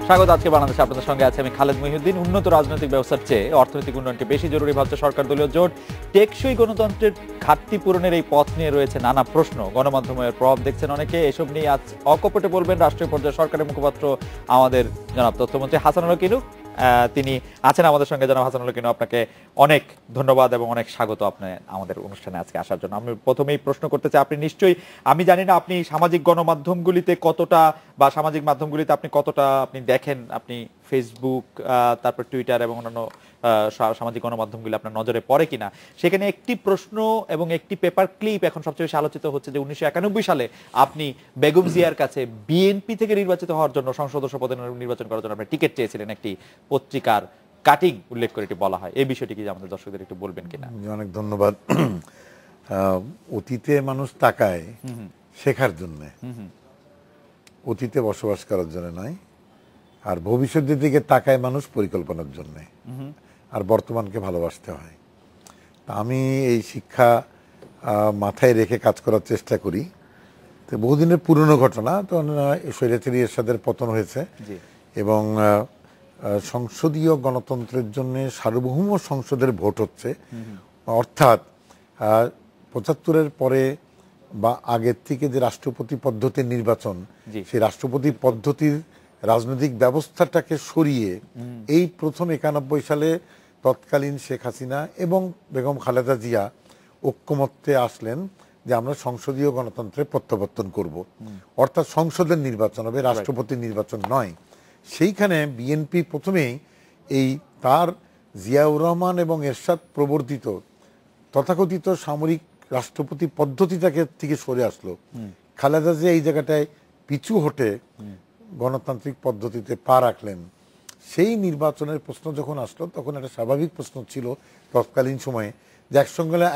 স্বাগত। আজকে বাংলাদেশে আপনাদের সঙ্গে আছে আমি খালেদ মহিউদ্দিন। উন্নত রাজনৈতিক ব্যবস্থার চেয়ে অর্থনৈতিক উন্নয়নকে বেশি জরুরি ভাবছে সরকার দলীয় জোট। টেকসই গণতন্ত্রের ঘাটতি পূরণের এই পথ নিয়ে রয়েছে নানা প্রশ্ন। গণমাধ্যমের প্রভাব দেখছেন অনেকে। এসব নিয়ে আজ অকপটে বলবেন রাষ্ট্রীয় পর্যায়ে সরকারের মুখপাত্র আমাদের জনাব তথ্যমন্ত্রী হাসানুল হক। তিনি আছেন আমাদের সঙ্গে। জনাব হাসানুল হক, আপনাকে অনেক ধন্যবাদ এবং অনেক স্বাগত আপনার আমাদের অনুষ্ঠানে আজকে আসার জন্য। আমি প্রথমেই প্রশ্ন করতে চাই, আপনি নিশ্চয়ই, আমি জানি না আপনি সামাজিক গণমাধ্যমগুলিতে কতটা বা সামাজিক মাধ্যমগুলিতে আপনি কতটা আপনি দেখেন, আপনি ফেসবুক তারপর টুইটার এবং অন্যান্য সামাজিক গণমাধ্যমগুলি আপনার নজরে পড়ে কিনা। সেখানে একটি প্রশ্ন এবং একটি পেপার ক্লিপ এখন সবচেয়ে বেশি আলোচিত হচ্ছে যে 1991 সালে আপনি বেগম জিয়ার কাছে বিএনপি থেকে নির্বাচিত হওয়ার জন্য, সংসদ সদস্য পদে নির্বাচন করার জন্য আপনি টিকিট চেয়েছিলেন, একটি পত্রিকার কাটিং উল্লেখ করে এটি বলা হয়। এই বিষয়টি কি আমাদের দর্শকদের একটু বলবেন কিনা? অনেক ধন্যবাদ। অতীতে মানুষ তাকায় শেখার জন্য, অতীতে বসবাস করার জন্য নয়। আর ভবিষ্যতের দিকে তাকায় মানুষ পরিকল্পনার জন্য। আর বর্তমানকে ভালোবাসতে হয়। তা আমি এই শিক্ষা মাথায় রেখে কাজ করার চেষ্টা করি। তো বহুদিনের পুরনো ঘটনা, তো স্বৈরাচারী এরশাদের পতন হয়েছে এবং সংসদীয় গণতন্ত্রের জন্য সার্বভৌম সংসদের ভোট হচ্ছে। অর্থাৎ ৭৫-এর পরে বা আগের থেকে যে রাষ্ট্রপতি পদ্ধতির নির্বাচন, সেই রাষ্ট্রপতি পদ্ধতির রাজনৈতিক ব্যবস্থাটাকে সরিয়ে এই প্রথম ৯১ সালে তৎকালীন শেখ হাসিনা এবং বেগম খালেদা জিয়া ঐক্যমত্যে আসলেন যে আমরা সংসদীয় গণতন্ত্রে প্রত্যাবর্তন করব। অর্থাৎ সংসদের নির্বাচন হবে, রাষ্ট্রপতির নির্বাচন নয়। সেইখানে বিএনপি প্রথমেই এই তার জিয়াউর রহমান এবং এরশাদ প্রবর্তিত তথাকথিত সামরিক রাষ্ট্রপতি পদ্ধতিটাকে থেকে সরে আসলো। খালেদা জিয়া এই জায়গাটায় পিছু হটে গণতান্ত্রিক পদ্ধতিতে পা রাখলেন। সেই নির্বাচনের প্রশ্ন যখন আসলো, তখন একটা স্বাভাবিক প্রশ্ন ছিল তৎকালীন সময়ে যে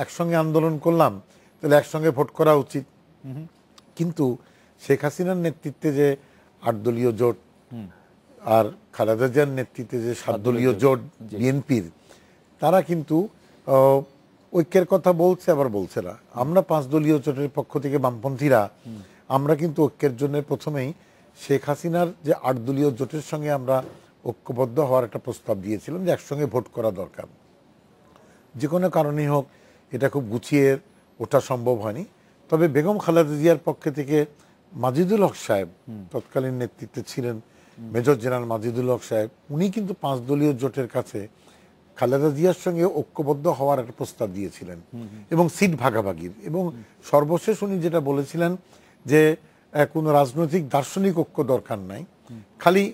একসঙ্গে আন্দোলন করলাম, তাহলে একসঙ্গে ভোট করা উচিত। কিন্তু শেখ হাসিনার নেতৃত্বে যে ৮ দলীয় জোট আর খালেদা জিয়ার নেতৃত্বে যে ৭ দলীয় জোট বিএনপির, তারা কিন্তু ঐক্যের কথা বলছে আবার বলছে না। আমরা ৫ দলীয় জোটের পক্ষ থেকে বামপন্থীরা আমরা কিন্তু ঐক্যের জন্য প্রথমেই শেখ হাসিনার যে ৮ দলীয় জোটের সঙ্গে আমরা ঐক্যবদ্ধ হওয়ার একটা প্রস্তাব দিয়েছিলাম যে একসঙ্গে ভোট করা দরকার। যে কোনো কারণেই হোক এটা খুব গুছিয়ে ওঠা সম্ভব হয়নি। তবে বেগম খালেদা জিয়ার পক্ষে থেকে মাজিদুল হক সাহেব তৎকালীন নেতৃত্বে ছিলেন, মেজর জেনারেল মাজিদুল হক সাহেব, উনি কিন্তু ৫ দলীয় জোটের কাছে খালেদা জিয়ার সঙ্গে ঐক্যবদ্ধ হওয়ার একটা প্রস্তাব দিয়েছিলেন এবং সিট ভাগাভাগির। এবং সর্বশেষ উনি যেটা বলেছিলেন যে কোনো রাজনৈতিক দার্শনিক ঐক্য দরকার নাই, খালি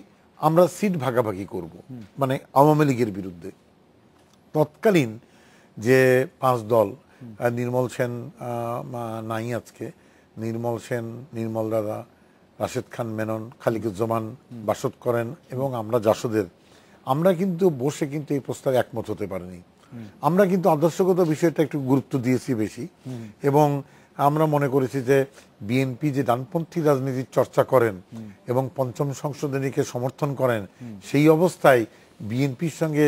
আমরা সিট ভাগাভাগি করব, মানে আওয়ামী লীগের বিরুদ্ধে। তৎকালীন যে ৫ দল, নির্মল সেন নাই আজকে, নির্মল সেন, নির্মল দাদা, রাশেদ খান মেনন, খালিকুজ্জামান বাসদ করেন এবং আমরা জাসদের, আমরা কিন্তু বসে কিন্তু এই প্রস্তাবে একমত হতে পারিনি। আমরা কিন্তু আদর্শগত বিষয়টা একটু গুরুত্ব দিয়েছি বেশি এবং আমরা মনে করেছি যে বিএনপি যে ডানপন্থী রাজনীতির চর্চা করেন এবং পঞ্চম সংশোধনীকে সমর্থন করেন, সেই অবস্থায় বিএনপির সঙ্গে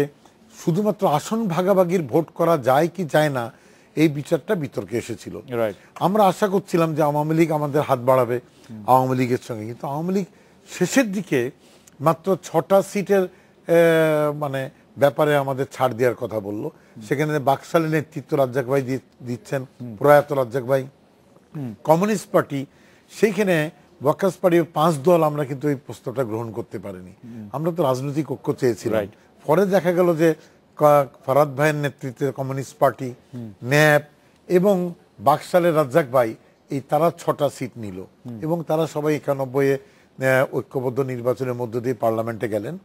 শুধুমাত্র আসন ভাগাভাগির ভোট করা যায় কি যায় না, এই বিচারটা বিতর্কে এসেছিল। আমরা আশা করছিলাম যে আওয়ামী লীগ আমাদের হাত বাড়াবে আওয়ামী লীগের সঙ্গে, কিন্তু আওয়ামী লীগ শেষের দিকে মাত্র ৬টা সিটের মানে ব্যাপারে আমাদের ছাড় দেওয়ার কথা বললো। সেখানে বাকশালী নেতৃত্ব রাজ্জাক ভাই দিচ্ছেন, প্রয়াত রাজ্জাক ভাই। কমিউনিস্ট পার্টি, সেইখানে ওয়ার্কার্স পার্টির ৫ দল, আমরা কিন্তু এই প্রস্তাবটা গ্রহণ করতে পারিনি। আমরা তো রাজনৈতিক ঐক্য চেয়েছিলাম। পরে দেখা গেল যে ফরাদ ভাইয়ের নেতৃত্বে কমিউনিস্ট পার্টি, ন্যাপ এবং বাকশালের রাজ্জাক ভাই, এই তারা ৬টা সিট নিল এবং তারা সবাই ৯১-এ ঐক্যবদ্ধ নির্বাচনের মধ্য দিয়ে পার্লামেন্টে গেলেন।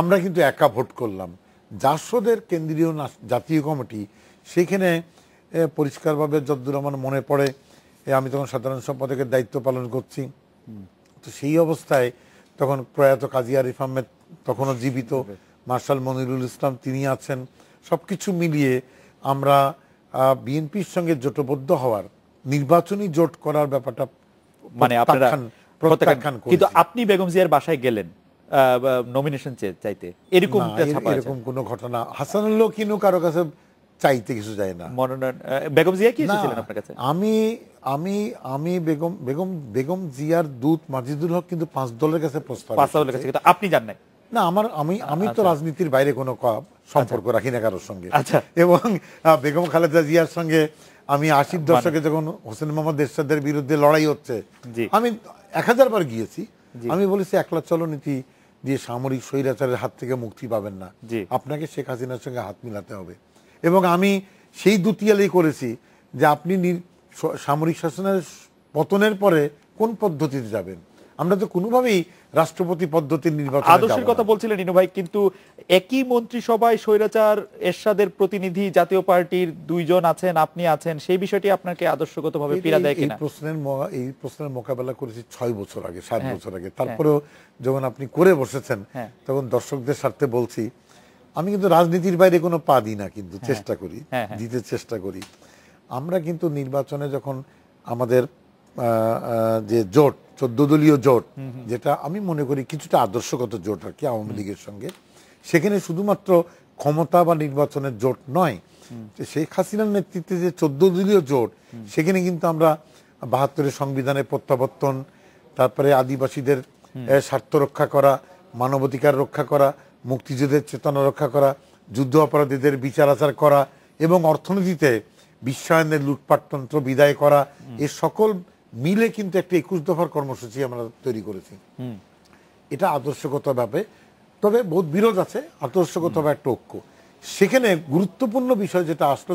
আমরা কিন্তু একা ভোট করলাম। জাসদের কেন্দ্রীয় জাতীয় কমিটি, সেখানে পরিষ্কারভাবে যদ্দূর আমার মনে পড়ে, আমি তখন সাধারণ সম্পাদকের দায়িত্ব পালন করছি, তো সেই অবস্থায় তখন প্রয়াত কাজী আরিফ আহমেদ তখনও জীবিত, মার্শাল মনিরুল ইসলাম তিনি আছেন। সব কিছু মিলিয়ে আমরা বিএনপির সঙ্গে জোটবদ্ধ হওয়ার, নির্বাচনী জোট করার ব্যাপারটা মানে আপনারা প্রত্যাখ্যান, কিন্তু আপনি বেগম জিয়ার বাসায় গেলেন নমিনেশন চাইতে, এরকম কোনো ঘটনা হাসানুল হক কারো কাছে চাইতে কিছু যায় না। মনোনয়ন বেগম জিয়া কি না, এসেছিলেন আপনার কাছে? আমি আমি আমি বেগম বেগম বেগম জিয়ার দূত মাজিদুল হক কিন্তু 5 দলের কাছে প্রস্তাব 5 দলের এসেছে। কাছে, কিন্তু আপনি জান নাই? না, আমি তো রাজনীতির বাইরে কোনো সম্পর্ক রাখি না কারোর সঙ্গে। আচ্ছা। এবং বেগম খালেদা জিয়ার সঙ্গে আমি 80-র দশকে যখন হোসেন মোহাম্মদ এরশাদের বিরুদ্ধে লড়াই হচ্ছে, জি। আমি 1000 বার গিয়েছি। জি। আমি বলেছি একলা চলো নীতি দিয়ে সামরিক স্বৈরাচারের হাত থেকে মুক্তি পাবেন না, জি। আপনাকে শেখ হাসিনার সঙ্গে হাত মিলাতে হবে। এবং আমি সেই দুতিয়ালেই করেছি যে আপনি সামরিক শাসনের পতনের পরে কোন পদ্ধতিতে যাবেন। আমরা তো কোনোভাবেই রাষ্ট্রপতি পদ্ধতির নির্বাচন আদর্শের কথা বলছিলেন ইনু ভাই, কিন্তু একই মন্ত্রিসভায় স্বৈরাচার এরশাদের প্রতিনিধি জাতীয় পার্টির 2 জন আছেন, আপনি আছেন, সেই বিষয়টি আপনাকে আদর্শগতভাবে পীড়া দেয় কিনা? এই প্রশ্নের মোকাবেলা করেছি 6 বছর আগে, 7 বছর আগে। তারপরেও যখন আপনি করে বসেছেন তখন দর্শকদের স্বার্থে বলছি, আমি কিন্তু রাজনীতির বাইরে কোনো পা দিই না, কিন্তু চেষ্টা করি, দিতে চেষ্টা করি। আমরা কিন্তু নির্বাচনে যখন আমাদের যে জোট 14 দলীয় জোট, যেটা আমি মনে করি কিছুটা আদর্শগত জোট আর কি আওয়ামী লীগের সঙ্গে, সেখানে শুধুমাত্র ক্ষমতা বা নির্বাচনের জোট নয়, শেখ হাসিনার নেতৃত্বে যে 14 দলীয় জোট, সেখানে কিন্তু আমরা 72-এর সংবিধানের প্রত্যাবর্তন, তারপরে আদিবাসীদের স্বার্থ রক্ষা করা, মানবাধিকার রক্ষা করা, মুক্তিযুদ্ধের চেতনা রক্ষা করা, যুদ্ধ অপরাধীদের বিচার আচার করা এবং অর্থনীতিতে বিশ্বায়নের লুটপাটতন্ত্র বিদায় করা, এ সকল মিলে কিন্তু একটা 21 দফার কর্মসূচি আমরা তৈরি করেছি। এটা আদর্শগতভাবে, তবে বহুত বিরোধ আছে, আদর্শগতভাবে একটা ঐক্য। সেখানে গুরুত্বপূর্ণ বিষয় যেটা আসলো,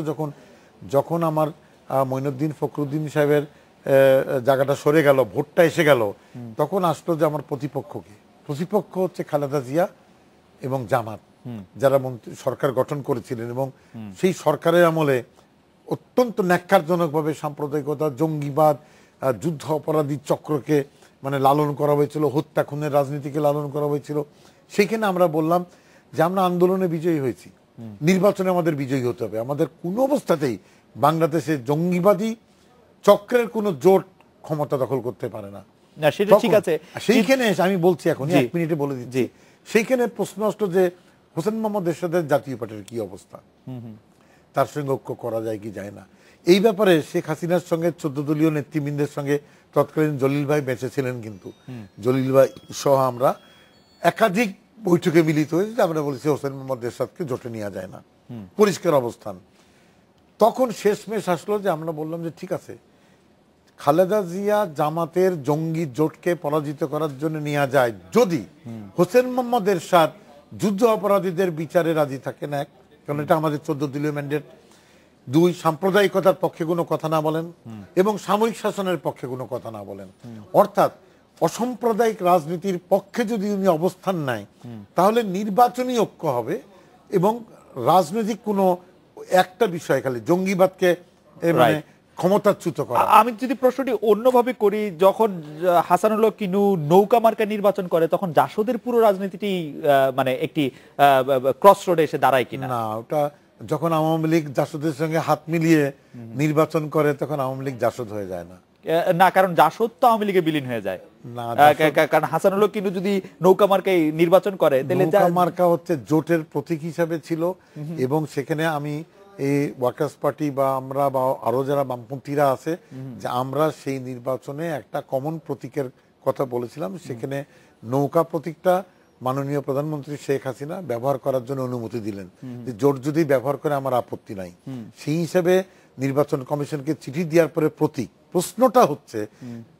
যখন আমার মঈনুদ্দিন ফখরুদ্দিন সাহেবের জায়গাটা সরে গেল, ভোটটা এসে গেল, তখন আসলো যে আমার প্রতিপক্ষ হচ্ছে খালেদা জিয়া এবং জামাত, যারা সরকার গঠন করেছিলেন এবং সেই সরকারের আমলে অত্যন্ত ন্যাক্কারজনকভাবে সাম্প্রদায়িকতা, জঙ্গিবাদ, যুদ্ধ অপরাধী চক্রকে মানে লালন করা হয়েছিল, হত্যা খুনের রাজনীতিকে লালন করা হয়েছিল। সেখানে আমরা বললাম যে আমরা আন্দোলনে বিজয়ী হয়েছি, নির্বাচনে আমাদের বিজয়ী হতে হবে। আমাদের কোনো অবস্থাতেই বাংলাদেশে জঙ্গিবাদী চক্রের কোনো জোট ক্ষমতা দখল করতে পারে না। সেটা ঠিক আছে। সেইখানে আমি বলছি, এখন 1 মিনিটে বলে দিচ্ছি, সেইখানে প্রশ্ন আসলো যে হোসেন মোহাম্মদ এরশাদের জাতীয় পার্টির কি অবস্থা, তার সঙ্গে ঐক্য করা যায় কি যায় না। এই ব্যাপারে শেখ হাসিনার সঙ্গে 14 দলীয় নেতৃবৃন্দের সঙ্গে তৎকালীন জলিল ভাই বেঁচে ছিলেন, কিন্তু জলিল ভাই সহ আমরা একাধিক বৈঠকে মিলিত হয়েছে, আমরা বলেছি হোসেন মোহাম্মদ এরশাদকে জোটে নেওয়া যায় না, পরিষ্কার অবস্থান। তখন শেষমেশ আসলো যে আমরা বললাম যে ঠিক আছে, খালেদা জিয়া জামাতের জঙ্গি জোটকে পরাজিত করার জন্য নেওয়া যায় যদি হোসেন মোহাম্মদ এরশাদ যুদ্ধ অপরাধীদের বিচারে রাজি থাকেন, এক, কারণ এটা আমাদের 14 দলীয় ম্যান্ডেট, 2, সাম্প্রদায়িকতার পক্ষে কোনো কথা না বলেন এবং সামরিক শাসনের পক্ষে কোনো কথা না বলেন। অর্থাৎ অসাম্প্রদায়িক রাজনীতির পক্ষে যদি উনি অবস্থান নেয়, তাহলে নির্বাচনী ঐক্য হবে এবং রাজনৈতিক কোনো একটা বিষয়, খালি জঙ্গিবাদকে মানে ক্ষমতাচ্যুত করা। আমি যদি প্রশ্নটি অন্যভাবে করি, যখন হাসানুল হক কিনু নৌকা মার্কা নির্বাচন করে, তখন জাসদের পুরো রাজনীতিটি মানে একটি ক্রস রোডে এসে দাঁড়ায় কিনা? না, ওটা যখন আওয়ামী লীগ জাসদের সঙ্গে হাত মিলিয়ে নির্বাচন করে, তখন আওয়ামী লীগ জাসদ হয়ে যায় না। না, কারণ জাসদ তো আওয়ামী লীগে বিলীন হয়ে যায়। কারণ হাসানুল হক কিন্তু যদি নৌকা মার্কায় নির্বাচন করে, তাহলে নৌকা মার্কা হচ্ছে জোটের প্রতীক হিসাবে ছিল এবং সেখানে আমি এই ওয়ার্কার্স পার্টি বা আমরা বা আরো যারা বামপন্থীরা আছে, যে আমরা সেই নির্বাচনে একটা কমন প্রতীকের কথা বলেছিলাম। সেখানে নৌকা প্রতীকটা মাননীয় প্রধানমন্ত্রী শেখ হাসিনা ব্যবহার করার জন্য অনুমতি দিলেন, যে জোট যদি ব্যবহার করে আমার আপত্তি নাই। সেই হিসেবে নির্বাচন কমিশনকে চিঠি দেওয়ার পরে প্রশ্নটা হচ্ছে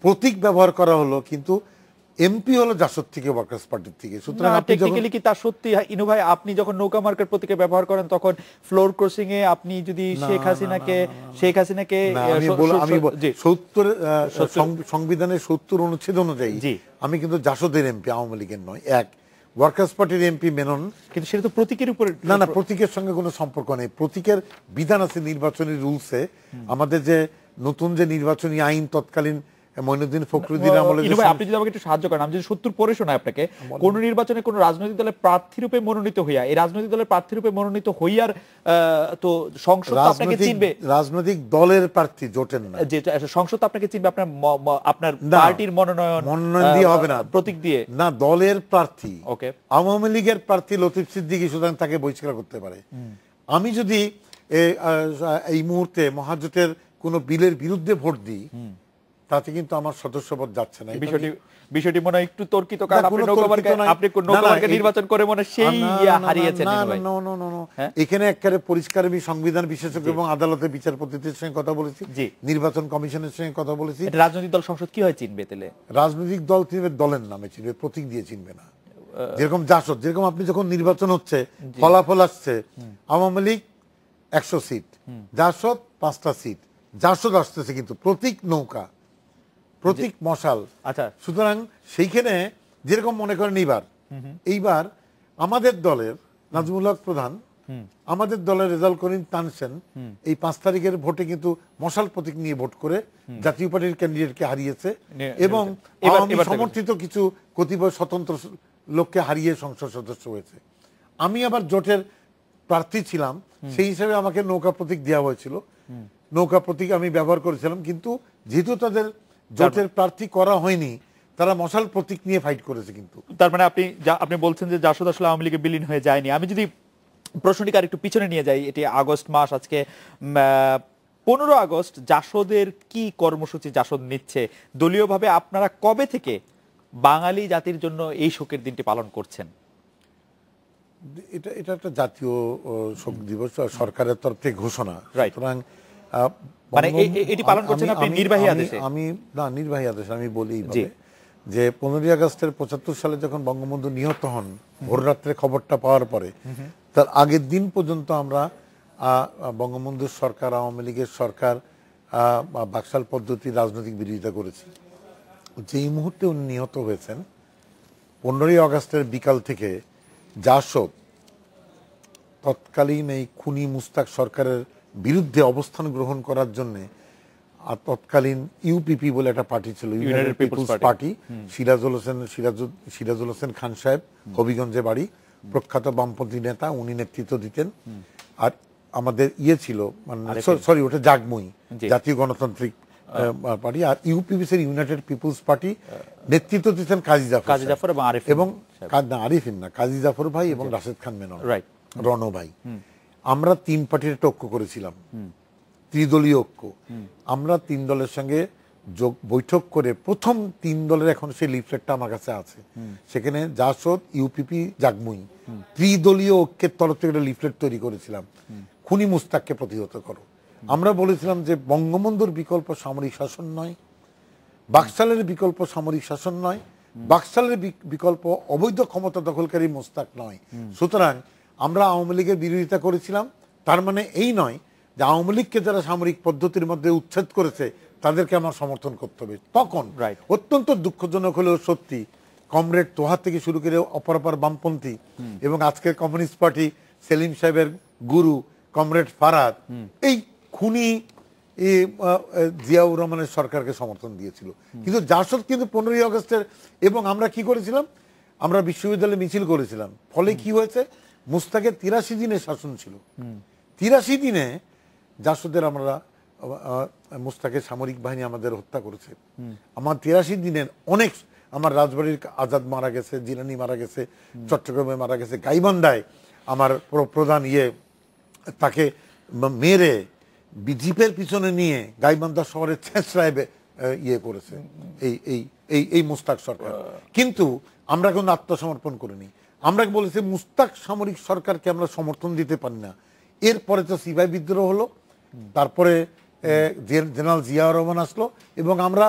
প্রতীক ব্যবহার করা হলো, কিন্তু এমপি হলো জাসদ থেকে, ওয়ার্কার্স পার্টির থেকে। সুতরাং টেকনিক্যালি কি তা সত্যি ইনু ভাই? আপনি যখন নৌকা মার্কার প্রতীকে ব্যবহার করেন, তখন ফ্লোর ক্রসিং এ আপনি যদি শেখ হাসিনাকে সংবিধানের 70 অনুচ্ছেদ অনুযায়ী আমি কিন্তু জাসদের এমপি, আওয়ামী লীগের নয়। এক, ওয়ার্কার্স পার্টির এমপি মেনন, কিন্তু সেটা তো প্রতীকের উপরে। না, প্রতীকের সঙ্গে কোনো সম্পর্ক নেই। প্রতীকের বিধান আছে নির্বাচনী রুলসে। আমাদের যে নতুন যে নির্বাচনী আইন তৎকালীন মঈনুদ্দিন ফখরুদ্দিন আমলে, আপনি যদি আমাকে একটু সাহায্য করেন, আমি যদি 70 পরে শোনাই আপনাকে, কোন নির্বাচনে কোন রাজনৈতিক দলের প্রার্থী রূপে মনোনীত হইয়া, এই রাজনৈতিক দলের প্রার্থী রূপে মনোনীত হইয়ার তো সংসদ আপনাকে চিনবে। রাজনৈতিক দলের প্রার্থী, জোটের না, যে সংসদ আপনাকে চিনবে আপনার পার্টির মনোনয়ন দিয়ে হবে না, প্রতীক দিয়ে না, দলের প্রার্থী। ওকে, আওয়ামী লীগের প্রার্থী লতিফ সিদ্দিকী, সুতরাং তাকে বহিষ্কার করতে পারে। আমি যদি এই মুহূর্তে মহাজোটের কোনো বিলের বিরুদ্ধে ভোট দিই, তাতে কিন্তু আমার সদস্যপদ যাচ্ছে না। বিষয়টি মনে হয় একটু তর্কিত, কারণ আপনি নৌকামার্কা নির্বাচন করে মনে সেই হারিয়েছেন। এখানে একেবারে পরিষ্কার আমি সংবিধান বিশেষজ্ঞ এবং আদালতের বিচারপতিদের সঙ্গে কথা বলেছি, নির্বাচন কমিশনের সঙ্গে কথা বলেছি। রাজনৈতিক দল সংসদ কি হয় চিনবে? তাহলে রাজনৈতিক দল চিনবে দলের নামে চিনবে, প্রতীক দিয়ে চিনবে না। যেরকম জাসদ, যেরকম আপনি যখন নির্বাচন হচ্ছে ফলাফল আসছে, আওয়ামী লীগ 100 সিট, জাসদ 5টা সিট, জাসদ আসতেছে কিন্তু প্রতীক নৌকা, প্রতীক মশাল। আচ্ছা, সুতরাং সেইখানে যেরকম মনে করেন এইবার আমাদের দলের নাজমুল হক প্রধান, আমাদের দলের রেজাল্ট করিম তানসেন এই 5 তারিখের ভোটে কিন্তু মশাল প্রতীক নিয়ে ভোট করে জাতীয় পার্টির ক্যান্ডিডেটকে হারিয়েছে এবং সমর্থিত কিছু কতিপয় স্বতন্ত্র লোককে হারিয়ে সংসদ সদস্য হয়েছে। আমি আবার জোটের প্রার্থী ছিলাম, সেই হিসাবে আমাকে নৌকা প্রতীক দেওয়া হয়েছিল, নৌকা প্রতীক আমি ব্যবহার করেছিলাম। কিন্তু যেহেতু তাদের জোটের প্রার্থী করা হয়নি, তারা মশাল প্রতীক নিয়ে ফাইট করেছে। কিন্তু তার মানে আপনি বলছেন যে জাসদ আসলে আওয়ামী লীগে বিলীন হয়ে যায়নি। আমি যদি প্রশ্নটিকে আর একটু পিছনে নিয়ে যাই, এটি আগস্ট মাস, আজকে 15 আগস্ট, জাসদের কি কর্মসূচি জাসদ নিচ্ছে দলীয়ভাবে? আপনারা কবে থেকে বাঙালি জাতির জন্য এই শোকের দিনটি পালন করছেন? এটা একটা জাতীয় শোক দিবস, সরকারের তরফ থেকে ঘোষণা। সুতরাং মানে এটি পালন করছেন আপনি নির্বাহী আদেশে? আমি না, নির্বাহী আদেশে আমি বলি যে 15 আগস্টের 75 সালে যখন বঙ্গবন্ধু নিহত হন, ভোররাত্রে খবরটা পাওয়ার পরে তার আগের দিন পর্যন্ত আমরা বঙ্গবন্ধুর সরকার, আওয়ামী লীগের সরকার বাকশাল পদ্ধতির রাজনৈতিক বিরোধিতা করেছি। যেই মুহূর্তে উনি নিহত হয়েছেন, 15 আগস্টের বিকাল থেকে জাসদ তৎকালীন এই খুনি মুস্তাক সরকারের বিরুদ্ধে অবস্থান গ্রহণ করার জন্য তৎকালীন ইউপিপি বলে একটা পার্টি ছিল, united peoples party, Sirajul Hossain Khan সাহেব, হবিগঞ্জে বাড়ি, প্রখ্যাত বামপন্থী নেতা, উনি নেতৃত্ব দিতেন। আর আমাদের ছিল মানে ওটা জাগমুই, জাতীয় গণতান্ত্রিক পার্টি। আর ইউপিপিসির ইউনাইটেড পিপলস পার্টি নেতৃত্ব দিতেন কাজী জাফর এবং আরিফিন না, কাজী জাফর ভাই এবং রাশেদ খান মেনন, রণ ভাই। আমরা 3 পার্টির একটা ঐক্য করেছিলাম, ত্রিদলীয় ঐক্য। আমরা 3 দলের সঙ্গে বৈঠক করে প্রথম 3 দলের এখন সেই লিফলেটটা আমার কাছে আছে, সেখানে জাসদ, ইউপিপি, জাগমুই ত্রিদলীয় ঐক্যের তরফ থেকে একটা লিফলেট তৈরি করেছিলাম, খুনি মুস্তাককে প্রতিহত করো। আমরা বলেছিলাম যে বঙ্গবন্ধুর বিকল্প সামরিক শাসন নয়, বাকশালের বিকল্প সামরিক শাসন নয়, বাকশালের বিকল্প অবৈধ ক্ষমতা দখলকারী মুস্তাক নয়। সুতরাং আমরা আওয়ামী লীগের বিরোধিতা করেছিলাম, তার মানে এই নয় যে আওয়ামী লীগকে যারা সামরিক পদ্ধতির মধ্যে উচ্ছেদ করেছে তাদেরকে আমার সমর্থন করতে হবে। তখন অত্যন্ত দুঃখজনক হলেও সত্যি, কমরেড তোহা থেকে শুরু করে অপরাপর বামপন্থী এবং আজকের কমিউনিস্ট পার্টি সেলিম সাহেবের গুরু কমরেড ফারাদ এই খুনি জিয়াউর রহমানের সরকারকে সমর্থন দিয়েছিল। কিন্তু জাসদ কিন্তু 15 আগস্টের, এবং আমরা কি করেছিলাম, আমরা বিশ্ববিদ্যালয়ে মিছিল করেছিলাম। ফলে কি হয়েছে, মুস্তাকের 83 দিনের শাসন ছিল। 83 দিনে জাসদের আমরা মুস্তাকের সামরিক বাহিনী আমাদের হত্যা করেছে। আমার 83 দিনের অনেক, আমার রাজবাড়ির আজাদ মারা গেছে, জিলানি মারা গেছে, চট্টগ্রামে মারা গেছে, গাইবান্ধায় আমার প্রধান তাকে মেরে জিপের পিছনে নিয়ে গাইবান্ধা শহরের ছেঁচড়ায় করেছে এই মুস্তাক সরকার। কিন্তু আমরা কোনো আত্মসমর্পণ করিনি। আমরা বলেছি মুস্তাক সামরিক সরকারকে আমরা সমর্থন দিতে পারি না। এরপরে তো সিপাহী বিদ্রোহ হলো, তারপরে জেনারেল জিয়াউর রহমান আসলো, এবং আমরা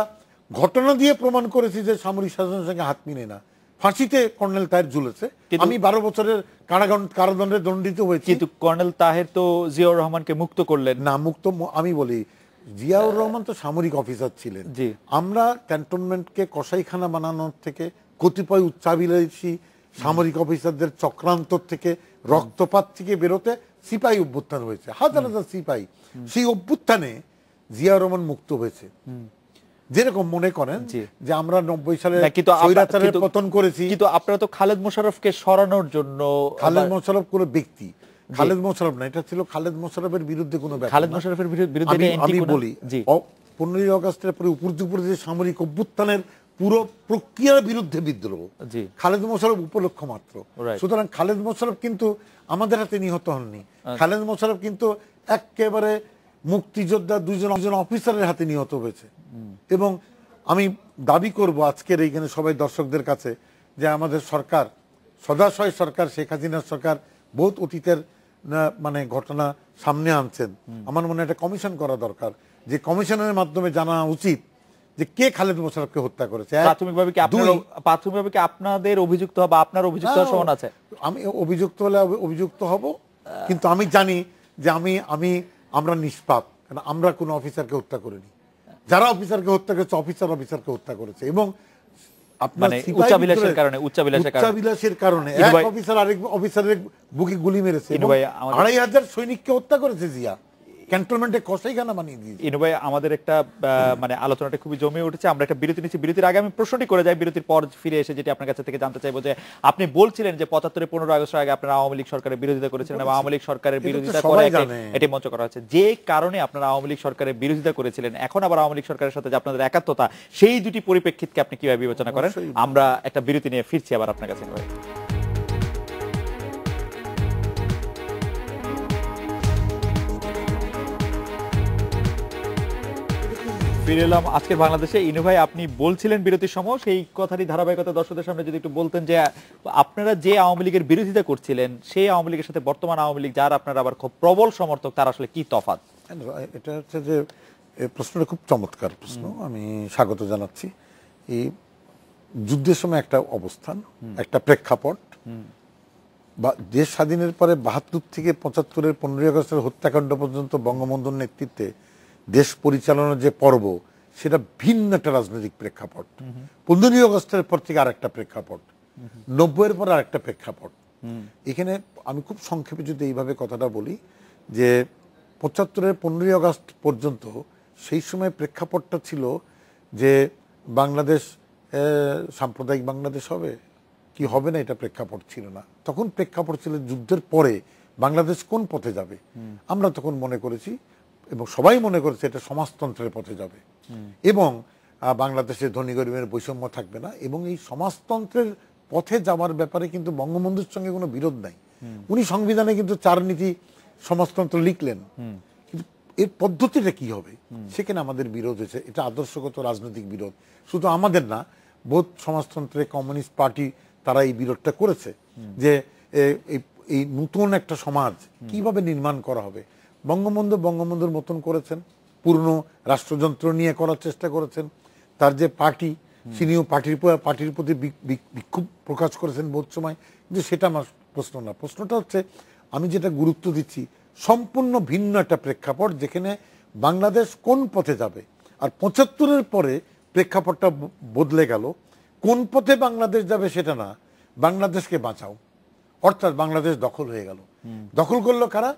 ঘটনা দিয়ে প্রমাণ করেছি যে সামরিক শাসনের সঙ্গে হাত মিলে না। ফাঁসিতে কর্নেল তাহের ঝুলেছে, আমি 12 বছরের কারাদণ্ডে দণ্ডিত হয়েছি। কিন্তু কর্নেল তাহের তো জিয়াউর রহমানকে মুক্ত করলেন না। মুক্ত আমি বলি, জিয়াউর রহমান তো সামরিক অফিসার ছিলেন। আমরা ক্যান্টনমেন্টকে কসাইখানা বানানোর থেকে, কতিপয় উচ্চাভিলাষী সামরিক অফিসারদের চক্রান্ত থেকে, রক্তপাত থেকে বেরোতে সিপাহী অভ্যুত্থান হয়েছে, হাজার হাজার সিপাহী। সেই অভ্যুত্থানে জিয়াউর রহমান মুক্ত হয়েছে। যেরকম মনে করেন যে আমরা 90 সালে স্বৈরাচারের পতন করেছি, কিন্তু আপনারা তো খালেদ মোশাররফকে সরানোর জন্য, খালেদ মোশাররফ কোনো ব্যক্তি, খালেদ মোশাররফ না, এটা ছিল খালেদ মোশাররফের বিরুদ্ধে কোনো ব্যাপার। খালেদ মোশাররফের বিরুদ্ধে আমি বলি 15 আগস্টের পরে উপর্যুপরে যে সামরিক অভ্যুত্থানের পুরো প্রক্রিয়ার বিরুদ্ধে বিদ্রোহ, খালেদ মোশাররফ উপলক্ষ মাত্র। সুতরাং খালেদ মোশাররফ কিন্তু আমাদের হাতে নিহত হননি। খালেদ মোশাররফ কিন্তু একেবারে মুক্তিযোদ্ধা দুজন অফিসারের হাতে নিহত হয়েছে। এবং আমি দাবি করব আজকের এইখানে সবাই দর্শকদের কাছে যে আমাদের সরকার, সদাশয় সরকার, শেখ হাসিনার সরকার বহুত অতীতের মানে ঘটনা সামনে আনছেন। আমার মনে হয় একটা কমিশন করা দরকার, যে কমিশনের মাধ্যমে জানা উচিত যে কে খালেদ মোশাররফকে হত্যা করেছে। প্রাথমিকভাবে কি আপনাদের অভিযুক্ত বা আপনার অভিযুক্ত হওয়ার সম্ভাবনা আছে? আমি অভিযুক্ত হলে অভিযুক্ত হব, কিন্তু আমি জানি যে আমরা নিষ্পাপ, কারণ আমরা কোনো অফিসারকে হত্যা করিনি। যারা অফিসারকে হত্যা করেছে অফিসারকে হত্যা করেছে। এবং আপনার উচ্চাবিলাসের কারণে এক অফিসার আরেক অফিসারের বুকে গুলি মেরেছে, ২৫০০ সৈনিককে হত্যা করেছে জিয়া, ক্যান্টনমেন্টে কসাইখানা বানিয়ে দিয়েছে। ইনু ভাই, আমাদের একটা মানে আলোচনাটা খুবই জমে উঠেছে। আমরা একটা বিরতি নিচ্ছি, বিরতির আগে আমি প্রশ্নটি করে যাই, বিরতির পর ফিরে এসে যেটি আপনার কাছ থেকে জানতে চাইবো যে আপনি বলছিলেন যে ৭৫ 15 আগস্টের আগে আপনারা আওয়ামী লীগ সরকারের বিরোধিতা করেছিলেন এবং আওয়ামী লীগ সরকারের বিরোধিতা করে এটি মঞ্চ করা হচ্ছে। যে কারণে আপনারা আওয়ামী লীগ সরকারের বিরোধিতা করেছিলেন, এখন আবার আওয়ামী লীগ সরকারের সাথে যে আপনাদের একাত্মতা, সেই দুটি পরিপ্রেক্ষিতকে আপনি কিভাবে বিবেচনা করেন? আমরা একটা বিরতি নিয়ে ফিরছি আবার আপনার কাছে। ভাই, ফিরে এলাম আজকের বাংলাদেশে। ইনু ভাই, আপনি বলছিলেন বিরতির সময়, সেই কথারই ধারাবাহিকতা দর্শকদের সামনে যদি একটু বলতেন যে আপনারা যে আওয়ামী লীগের বিরোধিতা করছিলেন, সেই আওয়ামী লীগের সাথে বর্তমান আওয়ামী লীগ, যার আপনারা আবার খুব প্রবল সমর্থক, তার আসলে কি তফাৎ? এটা হচ্ছে যে প্রশ্নটা খুব চমৎকার প্রশ্ন, আমি স্বাগত জানাচ্ছি। এই যুদ্ধের সময় একটা অবস্থান, একটা প্রেক্ষাপট, বা দেশ স্বাধীনের পরে ৭২ থেকে ৭৫-এর ১৫ই আগস্টের হত্যাকাণ্ড পর্যন্ত বঙ্গবন্ধুর নেতৃত্বে দেশ পরিচালনার যে পর্ব, সেটা ভিন্ন একটা রাজনৈতিক প্রেক্ষাপট। ১৫ই আগস্টের পর থেকে আরেকটা প্রেক্ষাপট, ৯০-এর পর আরেকটা প্রেক্ষাপট। এখানে আমি খুব সংক্ষেপে যদি এইভাবে কথাটা বলি যে ৭৫-এর ১৫ই আগস্ট পর্যন্ত সেই সময় প্রেক্ষাপটটা ছিল যে বাংলাদেশ সাম্প্রদায়িক বাংলাদেশ হবে কি হবে না, এটা প্রেক্ষাপট ছিল না। তখন প্রেক্ষাপট ছিল যুদ্ধের পরে বাংলাদেশ কোন পথে যাবে। আমরা তখন মনে করেছি এবং সবাই মনে করেছে এটা সমাজতন্ত্রের পথে যাবে এবং বাংলাদেশের ধনী গরিবের বৈষম্য থাকবে না, এবং এই সমাজতন্ত্রের পথে যাওয়ার ব্যাপারে কিন্তু বঙ্গবন্ধুর সঙ্গে কোনো বিরোধ নাই। উনি সংবিধানে কিন্তু ৪ নীতি সমাজতন্ত্র লিখলেন, কিন্তু এর পদ্ধতিটা কি হবে সেখানে আমাদের বিরোধ হয়েছে। এটা আদর্শগত রাজনৈতিক বিরোধ, শুধু আমাদের না, বোধ সমাজতন্ত্রে কমিউনিস্ট পার্টি তারা এই বিরোধটা করেছে যে এই নতুন একটা সমাজ কিভাবে নির্মাণ করা হবে। বঙ্গবন্ধুর মতন করেছেন, পূর্ণ রাষ্ট্রযন্ত্র নিয়ে করার চেষ্টা করেছেন। তার যে পার্টি, তিনিও পার্টির প্রতি বিক্ষোভ প্রকাশ করেছেন বহুত সময়, কিন্তু সেটা আমার প্রশ্ন না। প্রশ্নটা হচ্ছে আমি যেটা গুরুত্ব দিচ্ছি, সম্পূর্ণ ভিন্ন একটা প্রেক্ষাপট, যেখানে বাংলাদেশ কোন পথে যাবে। আর ৭৫-এর পরে প্রেক্ষাপটটা বদলে গেল, কোন পথে বাংলাদেশ যাবে সেটা না, বাংলাদেশকে বাঁচাও, অর্থাৎ বাংলাদেশ দখল হয়ে গেল। দখল করলো কারা?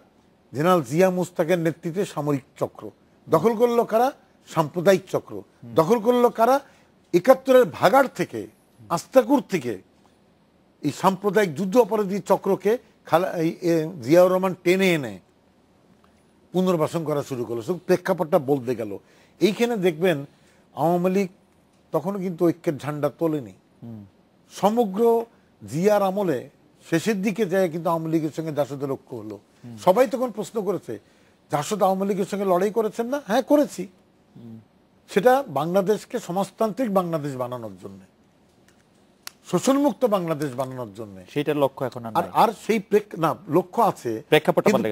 জেনারেল জিয়া মুস্তাকের নেতৃত্বে সামরিক চক্র। দখল করলো কারা? সাম্প্রদায়িক চক্র। দখল করলো কারা? ৭১-এর ভাগাড় থেকে, আস্তাকুর থেকে এই সাম্প্রদায়িক যুদ্ধ অপরাধী চক্রকে জিয়াউর রহমান টেনে এনে পুনর্বাসন করা শুরু করলো। প্রেক্ষাপটটা বলতে গেল। এইখানে দেখবেন আওয়ামী লীগ তখনও কিন্তু ঐক্যের ঝান্ডা তোলেনি। সমগ্র জিয়ার আমলে শেষের দিকে যায় কিন্তু আওয়ামী লীগের সঙ্গে জাসদের ঐক্য হলো। সবাই তখন প্রশ্ন করেছে, জাসদ আওয়ামী লীগের সঙ্গে লড়াই করেছেন না? হ্যাঁ, করেছি। সেটা বাংলাদেশকে সমাজতান্ত্রিক বাংলাদেশ বানানোর জন্য, শোষণমুক্ত বাংলাদেশ বানানোর জন্য। সেটার লক্ষ্য এখন আর সেই লক্ষ্য আছে,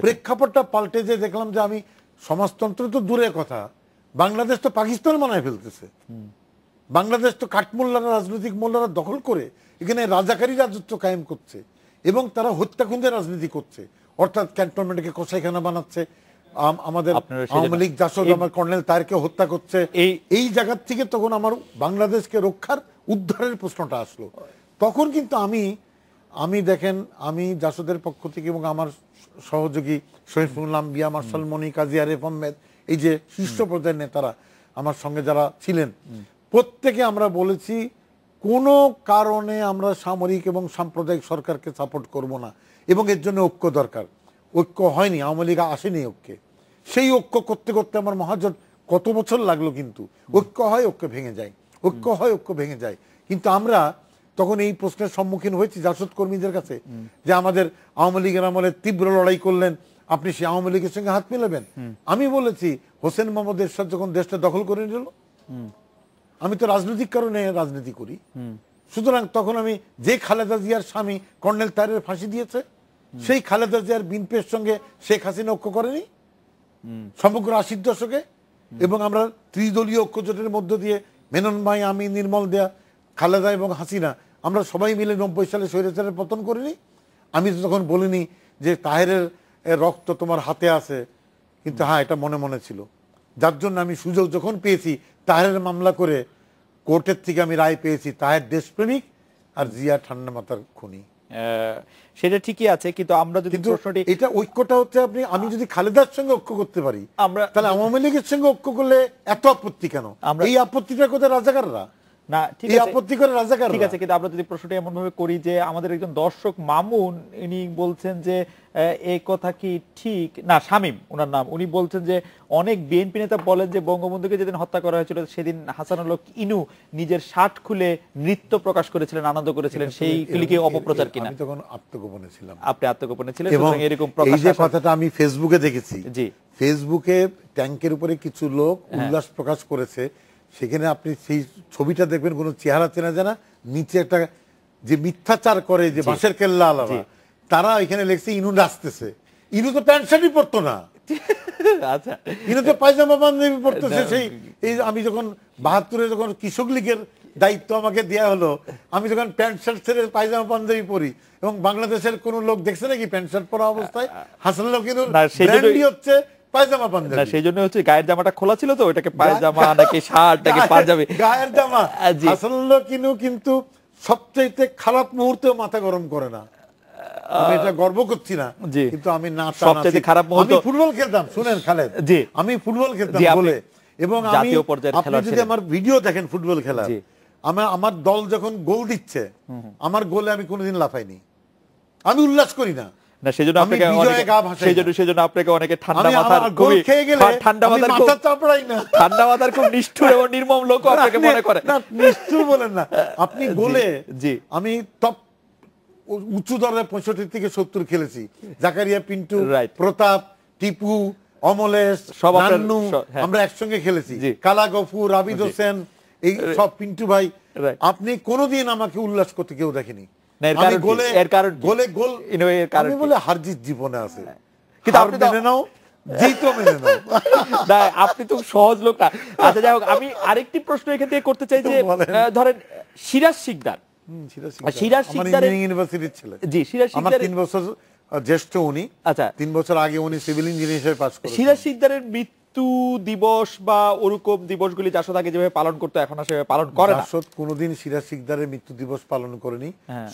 প্রেক্ষাপটটা পাল্টে যে দেখলাম যে আমি সমাজতন্ত্র তো দূরের কথা, বাংলাদেশ তো পাকিস্তান বানায় ফেলতেছে। বাংলাদেশ তো কাঠমোল্লারা, রাজনৈতিক মোল্লারা দখল করে এখানে রাজাকারী রাজত্ব কায়েম করছে এবং তারা হত্যাকুণ্ডের রাজনীতি করছে, অর্থাৎ ক্যান্টনমেন্টকে কসাইখানা বানাচ্ছে। আমাদের আওয়ামী লীগ জাসদ আমার কর্নেল তারকে হত্যা করছে। এই জায়গার থেকে তখন আমার বাংলাদেশকে রক্ষার উদ্ধারের প্রশ্নটা আসলো। তখন কিন্তু আমি দেখেন, আমি জাসদের পক্ষ থেকে এবং আমার সহযোগী শহীদুল আম্বিয়া, মার্শাল মনি, কাজী আরিফ আহমেদ, এই যে শীর্ষ পর্যায়ের নেতারা আমার সঙ্গে যারা ছিলেন, প্রত্যেকে আমরা বলেছি কোনো কারণে আমরা সামরিক এবং সাম্প্রদায়িক সরকারকে সাপোর্ট করব না এবং এর জন্য ঐক্য দরকার। ঐক্য হয়নি, আওয়ামী লীগ আসেনি ঐক্যে। সেই ঐক্য করতে করতে আমার মহাজোট কত বছর লাগলো, কিন্তু ঐক্য হয়, ঐক্য ভেঙে যায়, ঐক্য হয়, ঐক্য ভেঙে যায়। কিন্তু আমরা তখন এই প্রশ্নের সম্মুখীন হয়েছি জাসদ কর্মীদের কাছে যে আমাদের আওয়ামী লীগের আমলে তীব্র লড়াই করলেন, আপনি সে আওয়ামী লীগের সঙ্গে হাত মিলাবেন? আমি বলেছি হোসেন মোহাম্মদ এরশাদ যখন দেশটা দখল করে নিল, আমি তো রাজনৈতিক কারণে রাজনীতি করি, সুতরাং তখন আমি যে খালেদা জিয়ার স্বামী কর্নেল তারের ফাঁসি দিয়েছে, সেই খালেদা জিয়ার বিএনপির সঙ্গে শেখ হাসিনা ঐক্য করেনি সমগ্র ৮০ দশকে, এবং আমরা ত্রিদলীয় ঐক্যজোটের মধ্য দিয়ে মেনন ভাই, আমি, নির্মল দেয়া, খালেদা এবং হাসিনা, আমরা সবাই মিলে ৯০ সালে স্বৈরাচারের পতন করিনি। আমি তো তখন বলিনি যে তাহেরের রক্ত তোমার হাতে আছে, কিন্তু হ্যাঁ এটা মনে মনে ছিল, যার জন্য আমি সুযোগ যখন পেয়েছি তাহেরের মামলা করে কোর্টের থেকে আমি রায় পেয়েছি তাহের দেশপ্রেমিক আর জিয়া ঠান্ডা মাথার খুনি। সেটা ঠিকই আছে, কিন্তু আমরা যদি প্রশ্নটি, এটা ঐক্যটা হচ্ছে আমি যদি খালেদার সঙ্গে ঐক্য করতে পারি, তাহলে আওয়ামী লীগের সঙ্গে ঐক্য করলে এত আপত্তি কেন? এই আপত্তিটা কোথায় রাজাকাররা না, ঠিক এই আছে, আপত্তি করে রাজাকাররা। ঠিক আছে, কিন্তু আমরা যদি প্রশ্নটি এমন ভাবে করি যে আমাদের একজন দর্শক মামুন, ইনি বলছেন যে এই কথা কি ঠিক না, শামীম ওনার নাম, উনি বলছেন যে অনেক বিএনপি নেতা বলেন যে বঙ্গবন্ধুকে যেদিন হত্যা করা হয়েছিল সেদিন হাসানুল হক ইনু নিজের শার্ট খুলে নৃত্য প্রকাশ করেছিলেন, আনন্দ করেছিলেন, সেই কি অপপ্রচার কিনা? আমি তখন আত্মগোপনে ছিলাম। আপনি আত্মগোপনে ছিলেন, এবং এরকম এই যে কথাটা আমি ফেসবুকে দেখেছি, জি, ফেসবুকে ট্যাঙ্কের উপরে কিছু লোক উল্লাস প্রকাশ করেছে, সেখানে আপনি সেই ছবিটা দেখবেন কোনো চেহারা চেনা জানা, নিচে একটা যে মিথ্যাচার করে যে বাঁশের কেল্লা আলাদা, তারা এখানে লিখছে ইনু নাচতেছে। ইনু তো প্যান্ট শার্টই পরতো না, আচ্ছা, ইনু তো পায়জামা পাঞ্জাবি পরতেছে। সেই এই আমি যখন ৭২-এ যখন কৃষক লীগের দায়িত্ব আমাকে দেয়া হলো, আমি যখন প্যান্ট শার্ট ছেড়ে পায়জামা পাঞ্জাবি পরি, এবং বাংলাদেশের কোন লোক দেখছে নাকি প্যান্ট শার্ট পরা অবস্থায়? হাসানুল হক ইনুর ব্র্যান্ডই হচ্ছে পায়জামা পাঞ্জাবি। না, সেই জন্য হচ্ছে গায়ের জামাটা খোলা ছিল তো, ওটাকে পায়জামা নাকি শার্ট নাকি পাঞ্জাবি, গায়ের জামা। হাসানুল হক ইনু কিন্তু সবচেয়ে খারাপ মুহূর্তেও মাথা গরম করে না, আমি এটা গর্ব করছি না, কিন্তু আমি সবচেয়ে খারাপ মুহূর্ত, আমি ফুটবল খেলতাম, শুনেন খালেদ, আমি ফুটবল খেলতাম বলে, এবং আমি আপনি যদি আমার ভিডিও দেখেন ফুটবল খেলার, আমার দল যখন গোল দিচ্ছে, আমার গোলে আমি কোনোদিন লাফাইনি, আমি উল্লাস করি না। না, সেজন্য আপনাকে অনেকে ঠান্ডা মাথার খুব নিষ্ঠুর এবং নির্মম লোক আপনাকে মনে করে। না, নিষ্ঠুর বলেন না আপনি। গোলে আমি টপ উঁচু দরে 65 থেকে 70 খেলেছি, জাকারিয়া, পিন্টু, প্রতাপ, টিপু, অমলেশ, নান্নু, আমরা একসঙ্গে খেলেছি, কালা গফুর, আবিদ হোসেন, এই সব, পিন্টু ভাই। আপনি কোনোদিন আমাকে উল্লাস করতে কেউ দেখেনি। আমি গোলে গোল, আমি বলে হারজিত জীবনে আছে, কিন্তু আপনি মেনে নাও, জিতও মেনে নাও। না, আপনি তো সহজ লোক না। আচ্ছা, যাই হোক, আমি আরেকটি প্রশ্ন এখান থেকে করতে চাই যে ধরেন সিরাজ শিকদার, ইউনিভার্সিটির ছেলে, জি, সিরাজ শিকদার 3 বছর জ্যেষ্ঠ উনি। আচ্ছা, 3 বছর আগে উনি সিভিল ইঞ্জিনিয়ার হিসেবে পাস করেছেন। সিরাজ শিকদারের মৃত্যু দিবস বা ওরকম দিবসগুলি জাসদ আগে যেভাবে পালন করতে এখন সেভাবে পালন করে না। জাসদ কোনোদিন সিরাজ শিকদারের মৃত্যু দিবস পালন করেনি।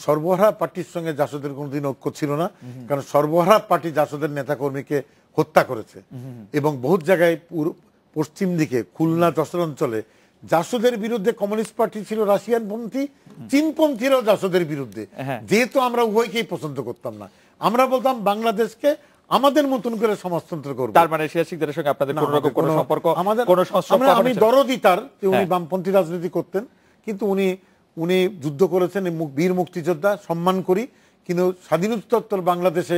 সর্বহারা পার্টির সঙ্গে জাসদের কোনোদিন ঐক্য ছিল না, কারণ সর্বহারা পার্টি জাসদের নেতাকর্মীকে হত্যা করেছে, এবং বহুত জায়গায় পশ্চিম দিকে খুলনা, যশোর অঞ্চলে জাসদের বিরুদ্ধে কমিউনিস্ট পার্টি ছিল রাশিয়ানপন্থী, চীনপন্থীরাও জাসদের বিরুদ্ধে, যেহেতু আমরা উভয়কেই পছন্দ করতাম না। আমরা বলতাম বাংলাদেশকে আমাদের মতন করে সমাজতন্ত্র করব। তার মানে সিরাজ শিকদারের সঙ্গে আপনাদের কোনো রকম কোনো সম্পর্ক, কোনো সংস্রব? আমি দরদি তার যে উনি বামপন্থী রাজনীতি করতেন, কিন্তু উনি যুদ্ধ করেছেন, বীর মুক্তিযোদ্ধা, সম্মান করি, কিন্তু স্বাধীনোত্তর বাংলাদেশে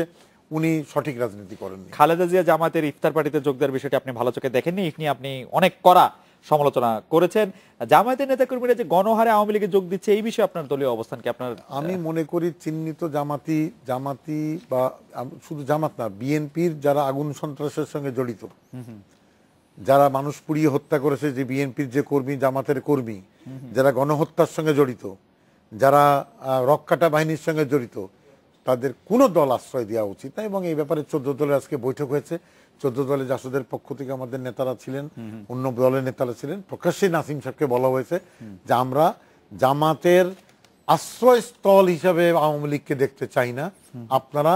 উনি সঠিক রাজনীতি করেননি। খালেদা জিয়া জামাতের ইফতার পার্টিতে যোগ দেওয়ার বিষয়টি আপনি ভালো চোখে দেখেননি, এখানে আপনি অনেক কড়া সমালোচনা করেছেন। জামায়াতের নেতাকর্মীরা যে গণহারে আওয়ামী লীগে যোগ দিচ্ছে, এই বিষয়ে আপনার দলীয় অবস্থান কি? আপনার, আমি মনে করি চিহ্নিত জামাতি বা শুধু জামাত না, বিএনপির যারা আগুন সন্ত্রাসের সঙ্গে জড়িত, যারা মানুষ পুড়িয়ে হত্যা করেছে, যে বিএনপির যে কর্মী, জামাতের কর্মী, যারা গণহত্যার সঙ্গে জড়িত, যারা রক্ষাটা বাহিনীর সঙ্গে জড়িত, তাদের কোনো দল আশ্রয় দেওয়া উচিত না। এবং এই ব্যাপারে 14 দলের আজকে বৈঠক হয়েছে। 14 দলে জাসদের পক্ষ থেকে আমাদের নেতারা ছিলেন, অন্য দলের নেতারা ছিলেন। প্রকাশ্যে নাসিম সাহেবকে বলা হয়েছে যে আমরা জামাতের আশ্রয়স্থল হিসাবে আওয়ামী লীগকে দেখতে চাই না, আপনারা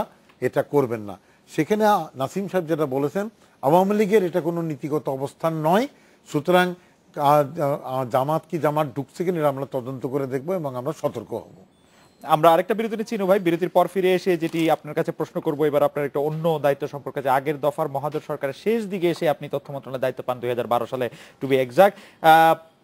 এটা করবেন না। সেখানে নাসিম সাহেব যেটা বলেছেন, আওয়ামী লীগের এটা কোনো নীতিগত অবস্থান নয়, সুতরাং জামাত ঢুকছে কিনা আমরা তদন্ত করে দেখবো এবং আমরা সতর্ক হব। আমরা আরেকটা বিরতি নিচ্ছি ভাই, বিরতির পর ফিরে এসে যেটি আপনার কাছে প্রশ্ন করবো, এবার আপনার একটা অন্য দায়িত্ব সম্পর্কে, যে আগের দফার মহাজোট সরকারের শেষ দিকে এসে আপনি তথ্য মন্ত্রণালয়ের দায়িত্ব পান 2012 সালে, টু বি এক্সাক্ট।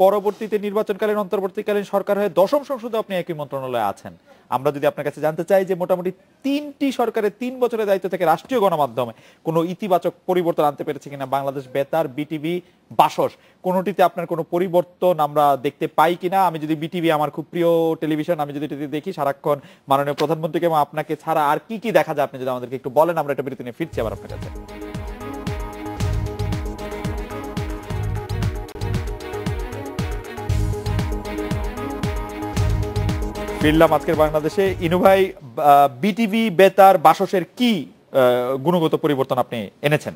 পরবর্তীতে নির্বাচনকালীন অন্তর্বর্তীকালীন সরকার হয়ে 10ম সংসদে আপনি একই মন্ত্রণালয়ে আছেন। আমরা যদি আপনার কাছে জানতে চাই যে মোটামুটি 3টি সরকারের 3 বছরের দায়িত্ব থেকে রাষ্ট্রীয় গণমাধ্যমে কোনো ইতিবাচক পরিবর্তন আনতে পেরেছে কিনা বাংলাদেশ বেতার, বিটিভি, বাসস, কোনোটিতে আপনার কোনো পরিবর্তন আমরা দেখতে পাই কিনা? আমি যদি বিটিভি আমার খুব প্রিয় টেলিভিশন, আমি যদি এটিতে দেখি সারাক্ষণ মাননীয় প্রধানমন্ত্রীকে এবং আপনাকে ছাড়া আর কি কি দেখা যায় আপনি যদি আমাদেরকে একটু বলেন, আমরা এটা বিরতি নিয়ে ফিরছি আবার আপনার কাছে। ফিরলাম আজকের বাংলাদেশে। ইনু ভাই, বিটিভি, বেতার, বাসসের কি গুণগত পরিবর্তন আপনি এনেছেন?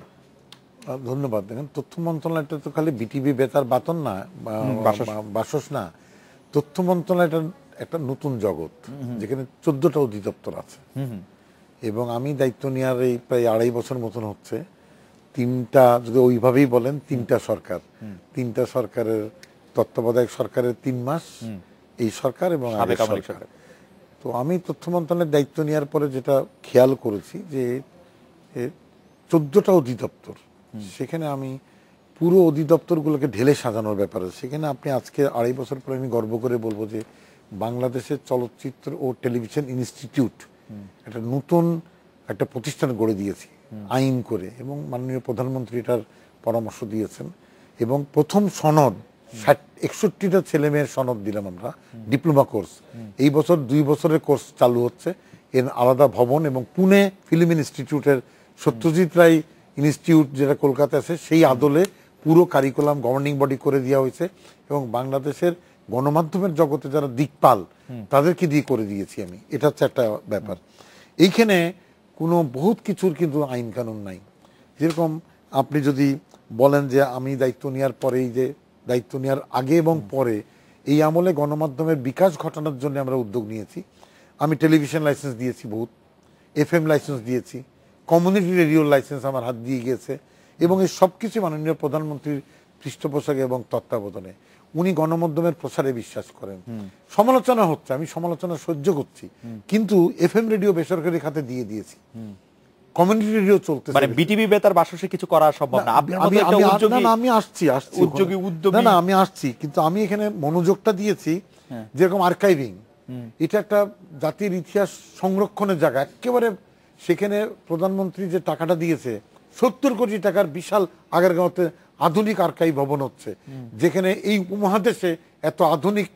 ধন্যবাদ। দেখেন, তথ্য মন্ত্রণালয়টা তো খালি বিটিভি, বেতার, বাতন না, বাসস না, তথ্য মন্ত্রণালয়টা একটা নতুন জগৎ যেখানে 14টা অধিদপ্তর আছে। এবং আমি দায়িত্ব নেওয়ার এই প্রায় 2.5 বছর মতন হচ্ছে। 3টা, যদি ওইভাবেই বলেন, 3টা সরকার, 3টা সরকারের তত্ত্বাবধায়ক সরকারের 3 মাস, এই সরকার এবং আগের সরকার। তো আমি তথ্য মন্ত্রণালয়ের দায়িত্ব নেওয়ার পরে যেটা খেয়াল করেছি যে 14টা অধিদপ্তর, সেখানে আমি পুরো অধিদপ্তরগুলোকে ঢেলে সাজানোর ব্যাপারে, সেখানে আপনি আজকে 2.5 বছর পরে আমি গর্ব করে বলবো যে বাংলাদেশের চলচ্চিত্র ও টেলিভিশন ইনস্টিটিউট একটা নতুন একটা প্রতিষ্ঠান গড়ে দিয়েছি আইন করে, এবং মাননীয় প্রধানমন্ত্রী এটার পরামর্শ দিয়েছেন। এবং প্রথম সনদ 61টা ছেলে মেয়ের সনদ দিলাম আমরা, ডিপ্লোমা কোর্স। এই বছর 2 বছরের কোর্স চালু হচ্ছে, এর আলাদা ভবন, এবং পুনে ফিল্ম ইনস্টিটিউটের সত্যজিৎ রায় ইনস্টিটিউট যেটা কলকাতা আছে, সেই আদলে পুরো কারিকুলাম গভর্নিং বডি করে দেওয়া হয়েছে। এবং বাংলাদেশের গণমাধ্যমের জগতে যারা দিকপাল তাদেরকে দিয়ে করে দিয়েছি আমি। এটা হচ্ছে একটা ব্যাপার। এইখানে কোনো বহুত কিছুর কিন্তু আইন কানুন নাই। যেরকম আপনি যদি বলেন যে আমি দায়িত্ব নেওয়ার পরে, এই যে দায়িত্ব নেওয়ার আগে এবং পরে এই আমলে গণমাধ্যমের বিকাশ ঘটানোর জন্য আমরা উদ্যোগ নিয়েছি। আমি টেলিভিশন লাইসেন্স দিয়েছি, বহুত FM লাইসেন্স দিয়েছি, কমিউনিটি রেডিওর লাইসেন্স আমার হাত দিয়ে গিয়েছে। এবং এই সব কিছু মাননীয় প্রধানমন্ত্রীর পৃষ্ঠপোষকে এবং তত্ত্বাবধানে। উনি গণমাধ্যমের প্রসারে বিশ্বাস করেন। সমালোচনা হচ্ছে, আমি সমালোচনা সহ্য করছি, কিন্তু FM রেডিও বেসরকারি খাতে দিয়ে দিয়েছি, কমিউনিটি রেডিও চলতেছে। মানে বিটিভি, বেতার, বাসসে কিছু করা সম্ভব না? আমি আসছি, কিন্তু আমি এখানে মনোযোগটা দিয়েছি যেরকম আর্কাইভিং, এটা একটা জাতির ইতিহাস সংরক্ষণের জায়গা একেবারে। সেখানে প্রধানমন্ত্রী যে টাকাটা দিয়েছে, 70 কোটি টাকার বিশাল আগারগাঁওতে আধুনিক আর্কাইভ ভবন হচ্ছে, যেখানে এই উপমহাদেশে এত আধুনিক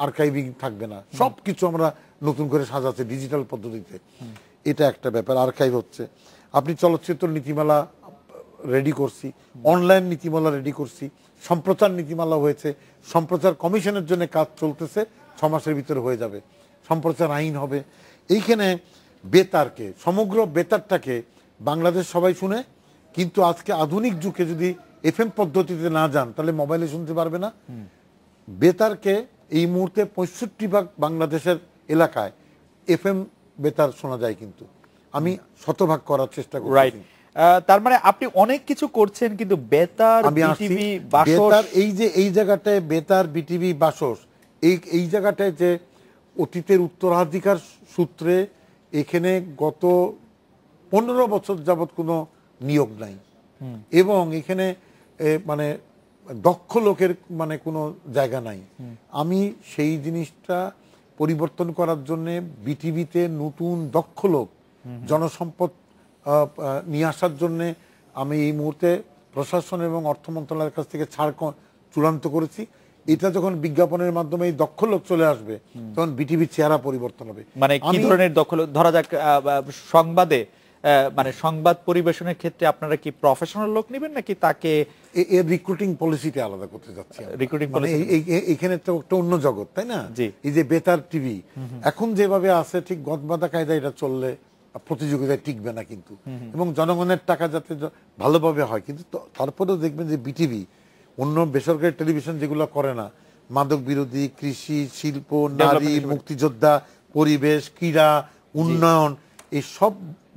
আর্কাইভিং থাকবে না। সবকিছু আমরা নতুন করে সাজাচ্ছি ডিজিটাল পদ্ধতিতে। এটা একটা ব্যাপার, আর্কাইভ হচ্ছে। আপনি চলচ্চিত্র নীতিমালা রেডি করছি, অনলাইন নীতিমালা রেডি করছি, সম্প্রচার নীতিমালা হয়েছে, সম্প্রচার কমিশনের জন্য কাজ চলতেছে, 6 মাসের ভিতরে হয়ে যাবে, সম্প্রচার আইন হবে। এইখানে বেতারকে, সমগ্র বেতারটাকে বাংলাদেশ সবাই শুনে, কিন্তু আজকে আধুনিক যুগে যদি FM পদ্ধতিতে না যান তাহলে মোবাইলে শুনতে পারবে না। বেতারকে এই মুহূর্তে 65% বাংলাদেশের এলাকায় FM বেতার শোনা যায়, কিন্তু আমি শতভাগ করার চেষ্টা করছি। রাইট, তার মানে আপনি অনেক কিছু করছেন, কিন্তু বেতার, বিটিভি, বাসস, এই যে এই জায়গাটায় বেতার, বিটিভি, বাসস, এই জায়গাটায় যে অতীতের উত্তরাধিকার সূত্রে এখানে গত 15 বছর যাবৎ কোনো নিয়োগ নাই, এবং এখানে মানে দক্ষ লোকের মানে কোনো জায়গা নাই। আমি সেই জিনিসটা পরিবর্তন করার জন্য বিটিভিতে নতুন দক্ষ লোক, জনসম্পদ নিয়ে আসার জন্যে আমি এই মুহূর্তে প্রশাসন এবং অর্থ মন্ত্রণালয়ের কাছ থেকে ছাড় চূড়ান্ত করেছি। এটা যখন বিজ্ঞাপনের মাধ্যমে এই দক্ষ লোক চলে আসবে, তখন বিটিভির চেহারা পরিবর্তন হবে। মানে কি ধরনের দক্ষ লোক? ধরা যাক সংবাদে, মানে সংবাদ পরিবেশনের ক্ষেত্রে আপনারা কি প্রফেশনাল লোক নেবেন, নাকি তাকে এর রিক্রুটিং পলিসিটা আলাদা করতে যাচ্ছি? রিক্রুটিং পলিসি এখানে তো একটা অন্য জগৎ, তাই না? এই যে বেতার টিভি এখন যেভাবে আছে, ঠিক গদবাঁধা কায়দা এটা চললে প্রতিযোগিতায় টিকবে না কিন্তু, এবং জনগণের টাকা যাতে ভালোভাবে হয়। কিন্তু তারপরেও দেখবেন যে বিটিভি অন্য বেসরকারি টেলিভিশন যেগুলো করে না, মাদক বিরোধী, কৃষি, শিল্প, নারী, মুক্তিযোদ্ধা, পরিবেশ, ক্রীড়া, উন্নয়ন, এই সব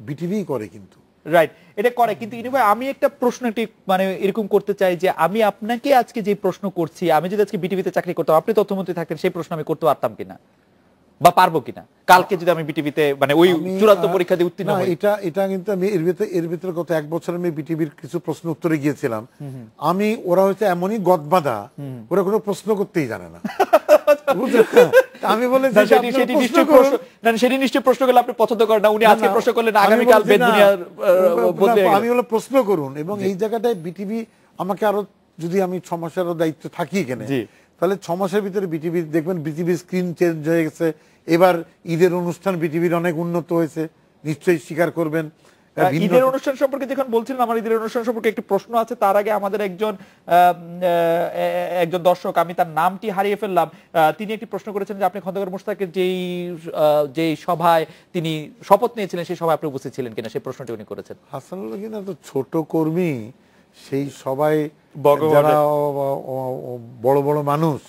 বিটিভি করে কিন্তু। রাইট, এটা করে। কিন্তু আমি একটা প্রশ্ন মানে এরকম করতে চাই যে আমি আপনাকে আজকে যে প্রশ্ন করছি, আমি যদি আজকে বিটিভিতে চাকরি করতাম, আপনি তথ্যমন্ত্রী থাকতেন, সেই প্রশ্ন আমি করতে পারতাম কিনা বা পারবো কিনা কালকে যদি আমি বিটিভিতে মানে ওই চূড়ান্ত পরীক্ষা দিয়ে উত্তীর্ণ হই? এটা কিন্তু আমি এর ভিতরে গত 1 বছর আমি বিটিভির কিছু প্রশ্ন উত্তরে গিয়েছিলাম। ওরা হচ্ছে এমনই গদবাঁধা, ওরা কোনো প্রশ্ন করতেই জানে না। আমি বলে সেটি নিশ্চয়ই প্রশ্ন করলে আপনি পছন্দ করেন না, উনি আজকে প্রশ্ন করলেন আগামীকাল বেদবুনিয়ার বদলে আমি বলে প্রশ্ন করুন। এবং এই জায়গাটায় বিটিভি আমাকে আরো, যদি আমি 6 মাসের দায়িত্ব থাকি এখানে, তাহলে 6 মাসের ভিতরে বিটিভি দেখবেন বিটিভির স্ক্রিন চেঞ্জ হয়ে গেছে। এবার ঈদের অনুষ্ঠান বিটিভির অনেক উন্নত হয়েছে, নিশ্চয়ই স্বীকার করবেন। ঈদের অনুষ্ঠান সম্পর্কে যখন বলছিলেন, আমার ঈদের অনুষ্ঠান সম্পর্কে একটি প্রশ্ন আছে। তার আগে আমাদের একজন দর্শক, আমি তার নামটি হারিয়ে ফেললাম, তিনি একটি প্রশ্ন করেছেন যে আপনি খন্দকার মোশতাকের যেই সভায় তিনি শপথ নিয়েছিলেন সেই সভায় আপনি উপস্থিত ছিলেন কিনা, সেই প্রশ্নটি উনি করেছেন। হাসানুল্লাহ কিনা তো ছোট কর্মী, সেই সবাই যারা বড় বড় মানুষ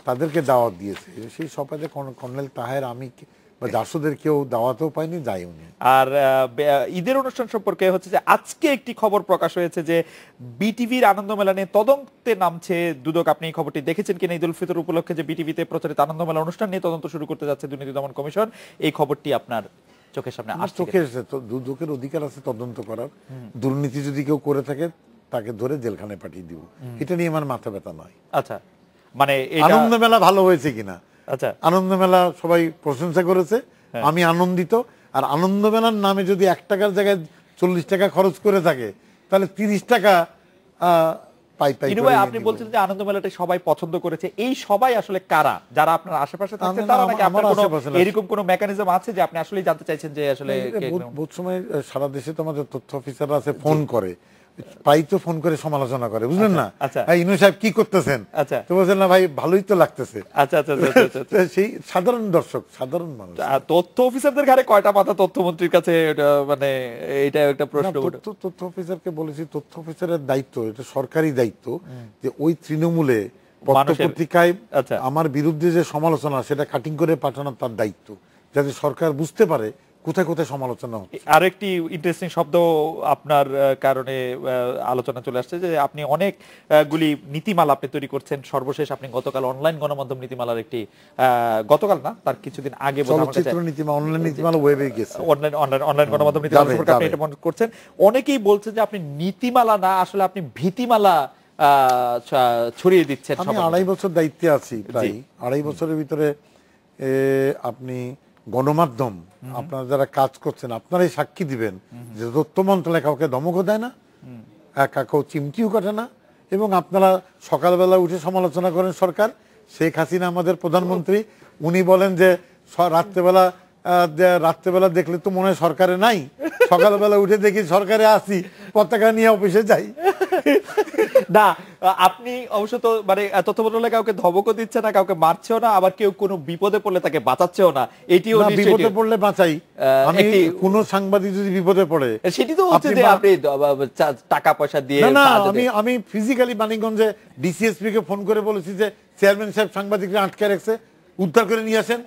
তাদেরকে দাওয়াত দিয়েছে, সেই সভাতে কর্নেল তাহের, আমি বা জাসদের কেউ দাওয়াতও পাইনি, যাইও নি। আর ঈদের অনুষ্ঠান সম্পর্কে হচ্ছে যে আজকে একটি খবর প্রকাশ হয়েছে যে বিটিভির আনন্দ মেলা নিয়ে তদন্তে নামছে দুদক। আপনি এই খবরটি দেখেছেন কিনা? ঈদ উল ফিতর উপলক্ষে যে বিটিভিতে প্রচারিত আনন্দ মেলা অনুষ্ঠান নিয়ে তদন্ত শুরু করতে যাচ্ছে দুর্নীতি দমন কমিশন, এই খবরটি আপনার চোখের সামনে আসছে? চোখে এসেছে। তো দুদকের অধিকার আছে তদন্ত করার। দুর্নীতি যদি কেউ করে থাকে তাকে ধরে জেলখানায় পাঠিয়ে দিব, এটা নিয়ে আমার মাথা ব্যথা নয়। আচ্ছা, মানে আনন্দ মেলা ভালো হয়েছে কিনা, আচ্ছা, আনন্দ মেলা সবাই প্রশংসা করেছে, আমি আনন্দিত। আর আনন্দ মেলার নামে যদি 1 টাকার জায়গায় 40 টাকা খরচ করে থাকে, তাহলে 30 টাকা আপনি বলছেন যে আনন্দ মেলাটা সবাই পছন্দ করেছে, এই সবাই আসলে কারা? যারা আপনার আশেপাশে থাকছে তারা, নাকি আপনার এরকম কোনো মেকানিজম আছে যে আপনি আসলে জানতে চাইছেন যে আসলে? বহুত সময় সারা দেশে তো আমাদের তথ্য অফিসাররা আছে, ফোন করে, প্রায় তো ফোন করে সমালোচনা করে, বুঝলেন না? ইনু সাহেব কি করতেছেন, তো বলছেন না ভাই ভালোই তো লাগতেছে। আচ্ছা আচ্ছা আচ্ছা, সেই সাধারণ দর্শক, সাধারণ মানুষ। তথ্য অফিসারদের ঘাড়ে কয়টা মাথা তথ্যমন্ত্রীর কাছে, মানে এটা একটা প্রশ্ন। তথ্য অফিসারকে বলেছি, তথ্য অফিসারের দায়িত্ব, এটা সরকারি দায়িত্ব, যে ওই তৃণমূলে পত্রিকায় আমার বিরুদ্ধে যে সমালোচনা সেটা কাটিং করে পাঠানো তার দায়িত্ব, যাতে সরকার বুঝতে পারে কোথায় কোথায় সমালোচনা হচ্ছে। আরেকটি ইন্টারেস্টিং শব্দ আপনার কারণে আলোচনা চলে আসছে যে আপনি অনেকগুলি নীতিমালা আপনি তৈরি করছেন। সর্বশেষ আপনি গতকাল অনলাইন গণমাধ্যম নীতিমালার একটি, গতকাল না তার কিছুদিন আগে চলচ্চিত্র নীতিমালা, অনলাইন নীতিমালা ওয়েবে গেছে, অনলাইন গণমাধ্যম নীতিমালা সম্পর্কে আপনি এটা মনে করছেন। অনেকেই বলছেন যে আপনি নীতিমালা না, আসলে আপনি ভীতিমালা ছড়িয়ে দিচ্ছেন। আমি 2.5 বছর দায়িত্বে আছি, প্রায় 2.5 বছরের ভিতরে আপনি গণমাধ্যম, আপনারা যারা কাজ করছেন আপনারাই সাক্ষী দিবেন যে তথ্য মন্ত্রণালয় কাউকে ধমকও দেয় না, কাউকে চিমটিও কাটে না। এবং আপনারা সকালবেলা উঠে সমালোচনা করেন সরকার, শেখ হাসিনা আমাদের প্রধানমন্ত্রী, উনি বলেন যে রাত্রেবেলা দেখলে তো মনে হয় সরকারে নাই, সকালবেলা উঠে দেখি সরকারে আসি, পতাকা নিয়ে অফিসে যাই। না, আপনি অবশ্য তো মানে তথ্য মন্ত্রণালয় কাউকে ধমকও দিচ্ছে না, কাউকে মারছেও না, আবার কেউ কোনো বিপদে পড়লে তাকে বাঁচাচ্ছেও না। এটিও বিপদে পড়লে বাঁচাই, আমি কোন সাংবাদিক যদি বিপদে পড়ে, সেটি তো হচ্ছে যে আপনি টাকা পয়সা দিয়ে। না, আমি ফিজিক্যালি মানিকগঞ্জে ডিসিএসপি কে ফোন করে বলেছি যে চেয়ারম্যান সাহেব সাংবাদিকরা আটকে রাখছে, উদ্ধার করে নিয়ে আসেন।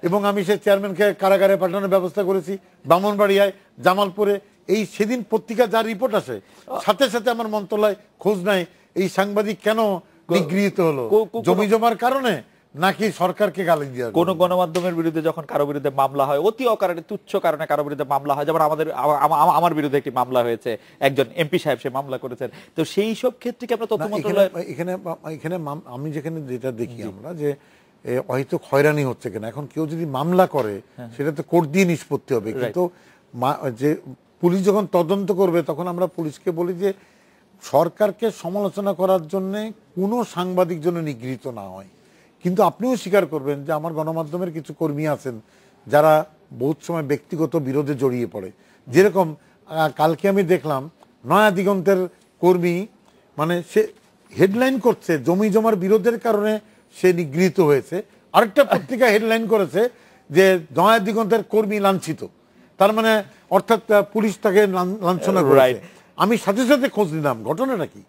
এবং আমি সেই চেয়ারম্যানকে কারাগারে পাঠানোর ব্যবস্থা করেছি, ব্রাহ্মণবাড়িয়ায়, জামালপুরে। এই সেদিন পত্রিকা যার রিপোর্ট আসে, সাথে সাথে আমার মন্ত্রণালয় খোঁজ নেয় এই সাংবাদিক কেন নিগৃহীত হলো, জমি জমার কারণে নাকি সরকারকে গালি দেওয়া। কোন গণমাধ্যমের বিরুদ্ধে যখন কারো বিরুদ্ধে মামলা হয়, অতি অকারণে তুচ্ছ কারণে কারো বিরুদ্ধে মামলা হয়, যেমন আমার বিরুদ্ধে একটি মামলা হয়েছে, একজন এমপি সাহেব সে মামলা করেছেন, তো সেই সব ক্ষেত্রে কি আপনার তথ্য মন্ত্রণালয়? এখানে আমি যেখানে যেটা দেখি আমরা যে হয়তো হয়রানি হচ্ছে কিনা, এখন কেউ যদি মামলা করে সেটা তো কোর্ট দিয়ে নিষ্পত্তি হবে, কিন্তু যে পুলিশ যখন তদন্ত করবে তখন আমরা পুলিশকে বলি যে সরকারকে সমালোচনা করার জন্য কোনো সাংবাদিক যেন নিগৃহীত না হয়। কিন্তু আপনিও স্বীকার করবেন যে আমার গণমাধ্যমের কিছু কর্মী আছেন যারা বহুত সময় ব্যক্তিগত বিরোধে জড়িয়ে পড়ে। যেরকম কালকে আমি দেখলাম নয়া দিগন্তের কর্মী, মানে সে হেডলাইন করছে জমি জমার বিরোধের কারণে সে নিগৃহীত হয়েছে, আরেকটা পত্রিকা হেডলাইন করেছে যে নয়া দিগন্তের কর্মী লাঞ্ছিত। তার মানে অর্থাৎ পুলিশ তাকে লাঞ্ছনা করেছে। আমি সাথে সাথে খোঁজ নিলাম ঘটনাটা কি।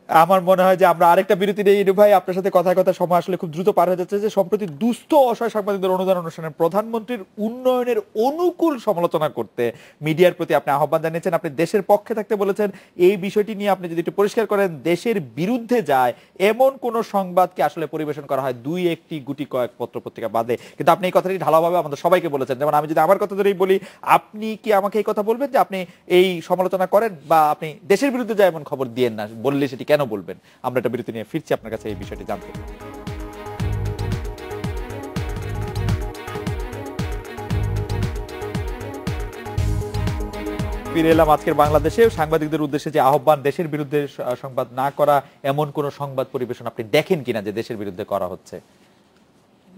আমার মনে হয় যে আমরা আরেকটা বিরতি নেই ভাই, আপনার সাথে কথা সময় আসলে খুব দ্রুত পার হয়ে যাচ্ছে। যে সম্প্রতি দুস্থ অসহায় সাংবাদিকদের অনুদান অনুষ্ঠানে প্রধানমন্ত্রীর উন্নয়নের অনুকূল সমালোচনা করতে মিডিয়ার প্রতি আপনি আহ্বান জানিয়েছেন, আপনি দেশের পক্ষে থাকতে বলেছেন। এই বিষয়টি নিয়ে আপনি যদি একটু পরিষ্কার করেন, দেশের বিরুদ্ধে যায় এমন কোন সংবাদকে আসলে পরিবেশন করা হয় 2-1টি গুটি কয়েক পত্র পত্রিকা বাদে, কিন্তু আপনি এই কথাটি ঢালাওভাবে আমাদের সবাইকে বলেছেন। যেমন আমি যদি আমার কথা ধরেই বলি, আপনি কি আমাকে এই কথা বলবেন যে আপনি এই সমালোচনা করেন বা আপনি দেশের বিরুদ্ধে যায় এমন খবর দিয়েন না, বললে সেটি কেন বলবেন? আমরা একটা বিরতি নিয়ে ফিরছি আপনার কাছে এই বিষয়টি জানতে। ফিরে এলাম আজকের বাংলাদেশে। সাংবাদিকদের উদ্দেশ্যে যে আহ্বান, দেশের বিরুদ্ধে সংবাদ না করা, এমন কোন সংবাদ পরিবেশন আপনি দেখেন কিনা যে দেশের বিরুদ্ধে করা হচ্ছে?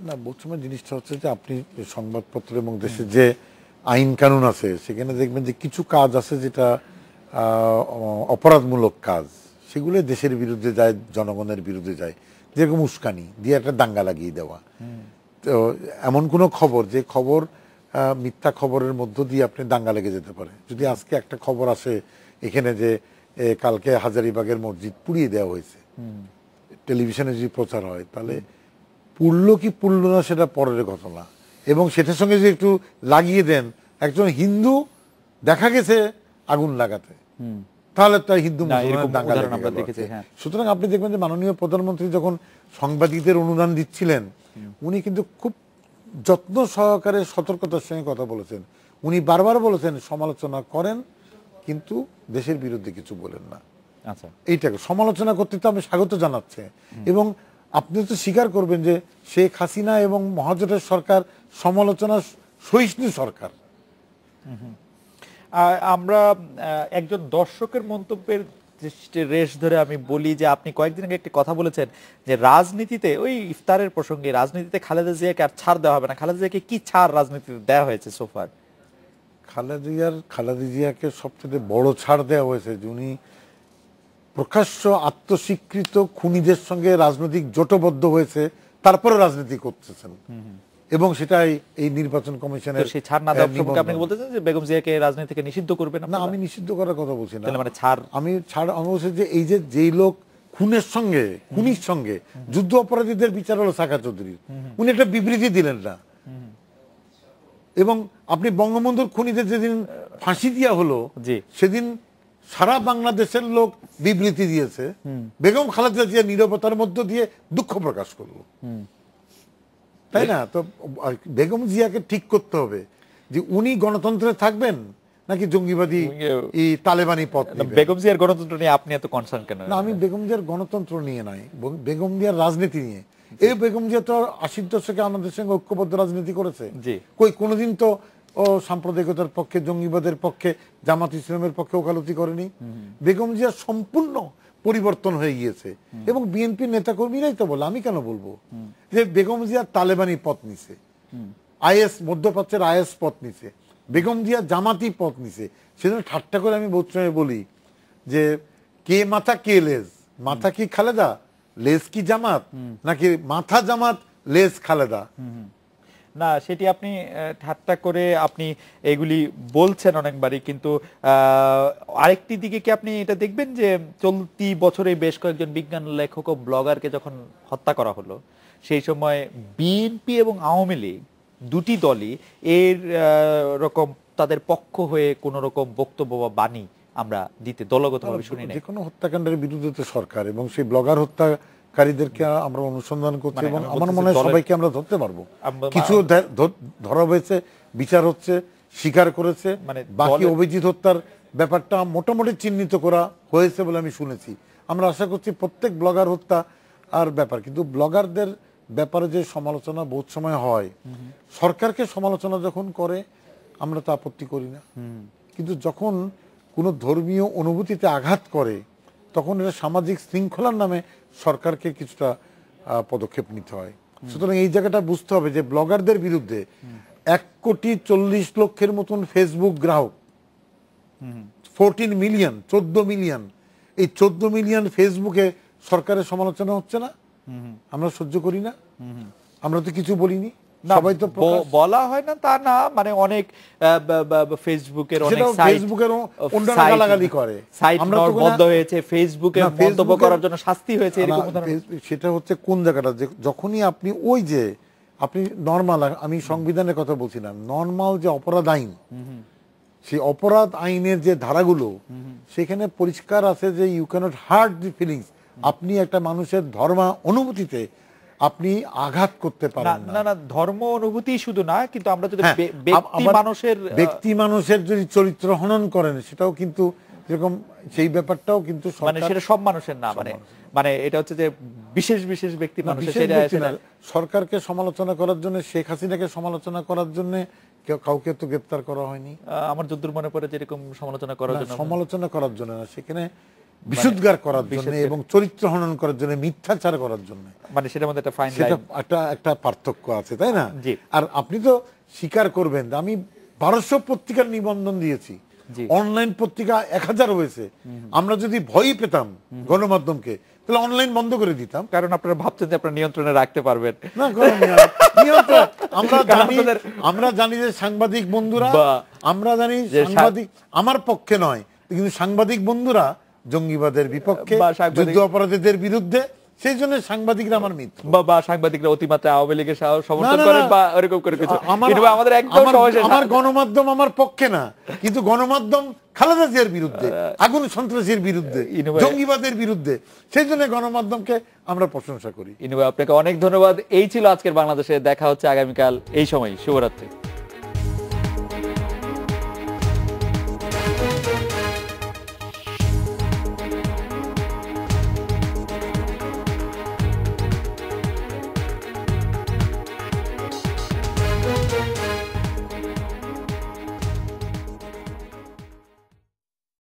না, বর্তমান জিনিসটা হচ্ছে যে আপনি সংবাদপত্র এবং দেশের যে আইন কানুন আছে সেখানে দেখবেন যে কিছু কাজ আছে যেটা অপরাধমূলক কাজ, সেগুলো দেশের বিরুদ্ধে যায়, জনগণের বিরুদ্ধে যায়। যেরকম উস্কানি দিয়ে একটা দাঙ্গা লাগিয়ে দেওয়া। তো এমন কোনো খবর যে খবর মিথ্যা খবরের মধ্য দিয়ে আপনি দাঙ্গা লেগে যেতে পারে। যদি আজকে একটা খবর আসে এখানে যে কালকে হাজারীবাগের মসজিদ পুড়িয়ে দেওয়া হয়েছে, টেলিভিশনে যদি প্রচার হয়, তাহলে পুড়লো কি পুড়লো না সেটা পরের ঘটনা, এবং সেটার সঙ্গে যদি একটু লাগিয়ে দেন একজন হিন্দু দেখা গেছে আগুন লাগাতে, তাহলে তার হিন্দু মুসলমানের দাঙ্গা লেগে গেল। সুতরাং আপনি দেখবেন যে মাননীয় প্রধানমন্ত্রী যখন সাংবাদিকদের অনুদান দিচ্ছিলেন, উনি কিন্তু খুব যত্ন সহকারে সতর্কতার সঙ্গে কথা বলেছেন। উনি বারবার বলেছেন সমালোচনা করেন কিন্তু দেশের বিরুদ্ধে কিছু বলেন না। আচ্ছা, এইটাকে সমালোচনা করতে তো আমি স্বাগত জানাচ্ছি। এবং আপনি তো স্বীকার করবেন যে শেখ হাসিনা এবং মহাজোটের সরকার সমালোচনা সহিষ্ণু সরকার। আমরা একজন দর্শকের মন্তব্যের রেশ ধরে আমি বলি যে আপনি কয়েকদিন আগে একটি কথা বলেছেন যে রাজনীতিতে, ওই ইফতারের প্রসঙ্গে, রাজনীতিতে খালেদা জিয়াকে আর ছাড় দেওয়া হবে না। খালেদা জিয়াকে কি ছাড় রাজনীতিতে দেওয়া হয়েছে সোফার? খালেদা জিয়াকে সবচেয়ে বড় ছাড় দেওয়া হয়েছে যে উনি প্রকাশ্য আত্মস্বীকৃত খুনিদের সঙ্গে রাজনৈতিক জোটবদ্ধ হয়েছে, তারপরে রাজনীতি করতেছেন, এবং সেটাই এই নির্বাচন কমিশনের সেই ছাড় না দেওয়া প্রসঙ্গে আপনি বলতেছেন যে বেগম জিয়াকে রাজনীতি থেকে নিষিদ্ধ করবেন? না, আমি নিষিদ্ধ করার কথা বলছি না। মানে ছাড়, আমি বলছি যে এই যে যেই লোক খুনির সঙ্গে যুদ্ধ অপরাধীদের বিচার হলো সাকা চৌধুরীর, উনি একটা বিবৃতি দিলেন না। এবং আপনি বঙ্গবন্ধুর খুনিদের যেদিন ফাঁসি দেওয়া হলো সেদিন সারা বাংলাদেশের লোক বিবৃতি দিয়েছে, বেগম খালেদা জিয়া নীরবতার মধ্য দিয়ে দুঃখ প্রকাশ করলো, তাই না? তো বেগম জিয়াকে ঠিক করতে হবে যে উনি গণতন্ত্রে থাকবেন নাকি জঙ্গিবাদী তালেবানি পথ। বেগম জিয়ার গণতন্ত্র নিয়ে আপনি এত কনসার্ন কেন? না, আমি বেগম জিয়ার গণতন্ত্র নিয়ে নাই, বেগম জিয়ার রাজনীতি নিয়ে। এই বেগম জিয়া তো ৮০ দশকে আমাদের সঙ্গে ঐক্যবদ্ধ রাজনীতি করেছে। কোনোদিন তো ও সাম্প্রদায়িকতার পক্ষে, জঙ্গিবাদের পক্ষে, জামাত ইসলামের পক্ষে ওকালতি করেনি। বেগম জিয়া সম্পূর্ণ পরিবর্তন হয়ে গিয়েছে, এবং বিএনপির নেতাকর্মীরাই তো বলে, আমি কেন বলবো, যে বেগম জিয়া তালেবানি পথ নিছে, আইএস, মধ্যপ্রাচ্যের আইএস পথ নিছে, বেগম জিয়া জামাতি পথ নিছে। সেজন্য ঠাট্টা করে আমি বহুত সময় বলি যে কে মাথা কে লেজ, মাথা কি খালেদা, লেজ কি জামাত, নাকি মাথা জামাত লেজ খালেদা? না, সেটি আপনি ঠাট্টা করে আপনি এগুলি বলছেন অনেকবারই, কিন্তু আরেকটি দিকে কি আপনি এটা দেখবেন যে চলতি বছরে বেশ কয়েকজন বিজ্ঞান লেখক ও ব্লগারকে যখন হত্যা করা হলো, সেই সময় বিএনপি এবং আওয়ামী লীগ দুটি দলই এর রকম তাদের পক্ষ হয়ে কোন রকম বক্তব্য বা বাণী আমরা দিতে দলগতভাবে শুনি না। যে কোনো হত্যাকাণ্ডের বিরুদ্ধে তো সরকার এবং সেই ব্লগার হত্যাকারীদেরকে আমরা অনুসন্ধান করছি, এবং আমার মনে হয় সবাইকে আমরা ধরতে পারবো। কিছু ধরা হয়েছে, বিচার হচ্ছে, স্বীকার করেছে, বাকি অভিজিৎ হত্যার ব্যাপারটা মোটামুটি চিহ্নিত করা হয়েছে বলে আমি শুনেছি। আমরা আশা করছি প্রত্যেক ব্লগার হত্যা আর ব্যাপার, কিন্তু ব্লগারদের ব্যাপারে যে সমালোচনা বহুত সময় হয়, সরকারকে সমালোচনা যখন করে আমরা তো আপত্তি করি না, কিন্তু যখন কোনো ধর্মীয় অনুভূতিতে আঘাত করে তখন এটা সামাজিক শৃঙ্খলার নামে সরকারকে কিছুটা পদক্ষেপ নিতে হয়। সুতরাং এই জায়গাটা বুঝতে হবে যে ব্লগারদের বিরুদ্ধে 1,40,00,000 মতন ফেসবুক গ্রাহক, 14 মিলিয়ন, 14 মিলিয়ন, এই 14 মিলিয়ন ফেসবুকে সরকারের সমালোচনা হচ্ছে না, আমরা সহ্য করি না, আমরা তো কিছু বলিনি, সবাই তো বলা হয় না তা না, মানে অনেক ফেসবুকের অনেক গালাগালি করে, আমরা বন্ধ হয়েছে, ফেসবুকে মন্তব্য করার জন্য শাস্তি হয়েছে, এরকম সেটা হচ্ছে কোন জায়গাটা, যখনই আপনি ওই যে আপনি নরমাল, আমি সংবিধানের কথা বলছি না, নরমাল যে অপরাধ আইন, সেই অপরাধ আইনের যে ধারাগুলো সেখানে পরিষ্কার আছে যে you cannot hurt the feelings, আপনি একটা মানুষের ধর্ম অনুভূতিতে আপনি আঘাত করতে পারেন না। না, ধর্ম অনুভূতি শুধু না, কিন্তু আমরা যদি ব্যক্তি মানুষের যদি চরিত্র হনন করেন সেটাও কিন্তু এরকম, সেই ব্যাপারটাও কিন্তু মানে সেটা সব মানুষের না, মানে এটা হচ্ছে যে বিশেষ বিশেষ ব্যক্তি মানুষের। সরকারকে সমালোচনা করার জন্য, শেখ হাসিনাকে সমালোচনা করার জন্য কাউকে তো গ্রেপ্তার করা হয়নি। আমার যদ্দূর মনে পড়ে যেরকম সমালোচনা করার না, জন্য, সমালোচনা করার জন্য না, সেখানে বিশুদ্ধার করার জন্য এবং চরিত্র হনন করার জন্য, মিথ্যাচার করার জন্য, মানে সেটার মধ্যে একটা ফাইন সেটা লাইন। একটা পার্থক্য আছে, তাই না? জি। আর আপনি তো স্বীকার করবেন, আমি 1200 পত্রিকার নিবন্ধন দিয়েছি, জি। অনলাইন পত্রিকা 1000 হয়েছে। আমরা যদি ভয়ই পেতাম গণমাধ্যমকে, তাহলে অনলাইন বন্ধ করে দিতাম। কারণ আপনারা ভাবছেন যে আপনারা নিয়ন্ত্রণে রাখতে পারবেন। না, নিয়ন্ত্রণ আমরা কারণ জানি, আপনাদের- আমরা জানি যে সাংবাদিক বন্ধুরা, বা- আমরা জানি যে সাংবাদিক আমার পক্ষে নয়, কিন্তু সাংবাদিক বন্ধুরা জঙ্গিবাদের বিপক্ষে, বা সাংবাদিক- যুদ্ধ অপরাধীদের বিরুদ্ধে, সেই জন্য সাংবাদিকরা আমার মিত্র। বা সাংবাদিকরা অতিমাত্রা আওয়ামী লীগের সমর্থন না, না, করেন না। বা এরকম করে কিছু। আমার- কিন্তু আমাদের একদম আমার- সহজে আমার গণমাধ্যম আমার পক্ষে না, কিন্তু গণমাধ্যম খালেদা জিয়ার বিরুদ্ধে, আগুন সন্ত্রাসীর বিরুদ্ধে, জঙ্গিবাদের বিরুদ্ধে, সেই জন্য গণমাধ্যমকে আমরা প্রশংসা করি। ইনুভাই আপনাকে অনেক ধন্যবাদ। এই ছিল আজকের বাংলাদেশে। দেখা হচ্ছে আগামীকাল এই সময়। শুভরাত্রি।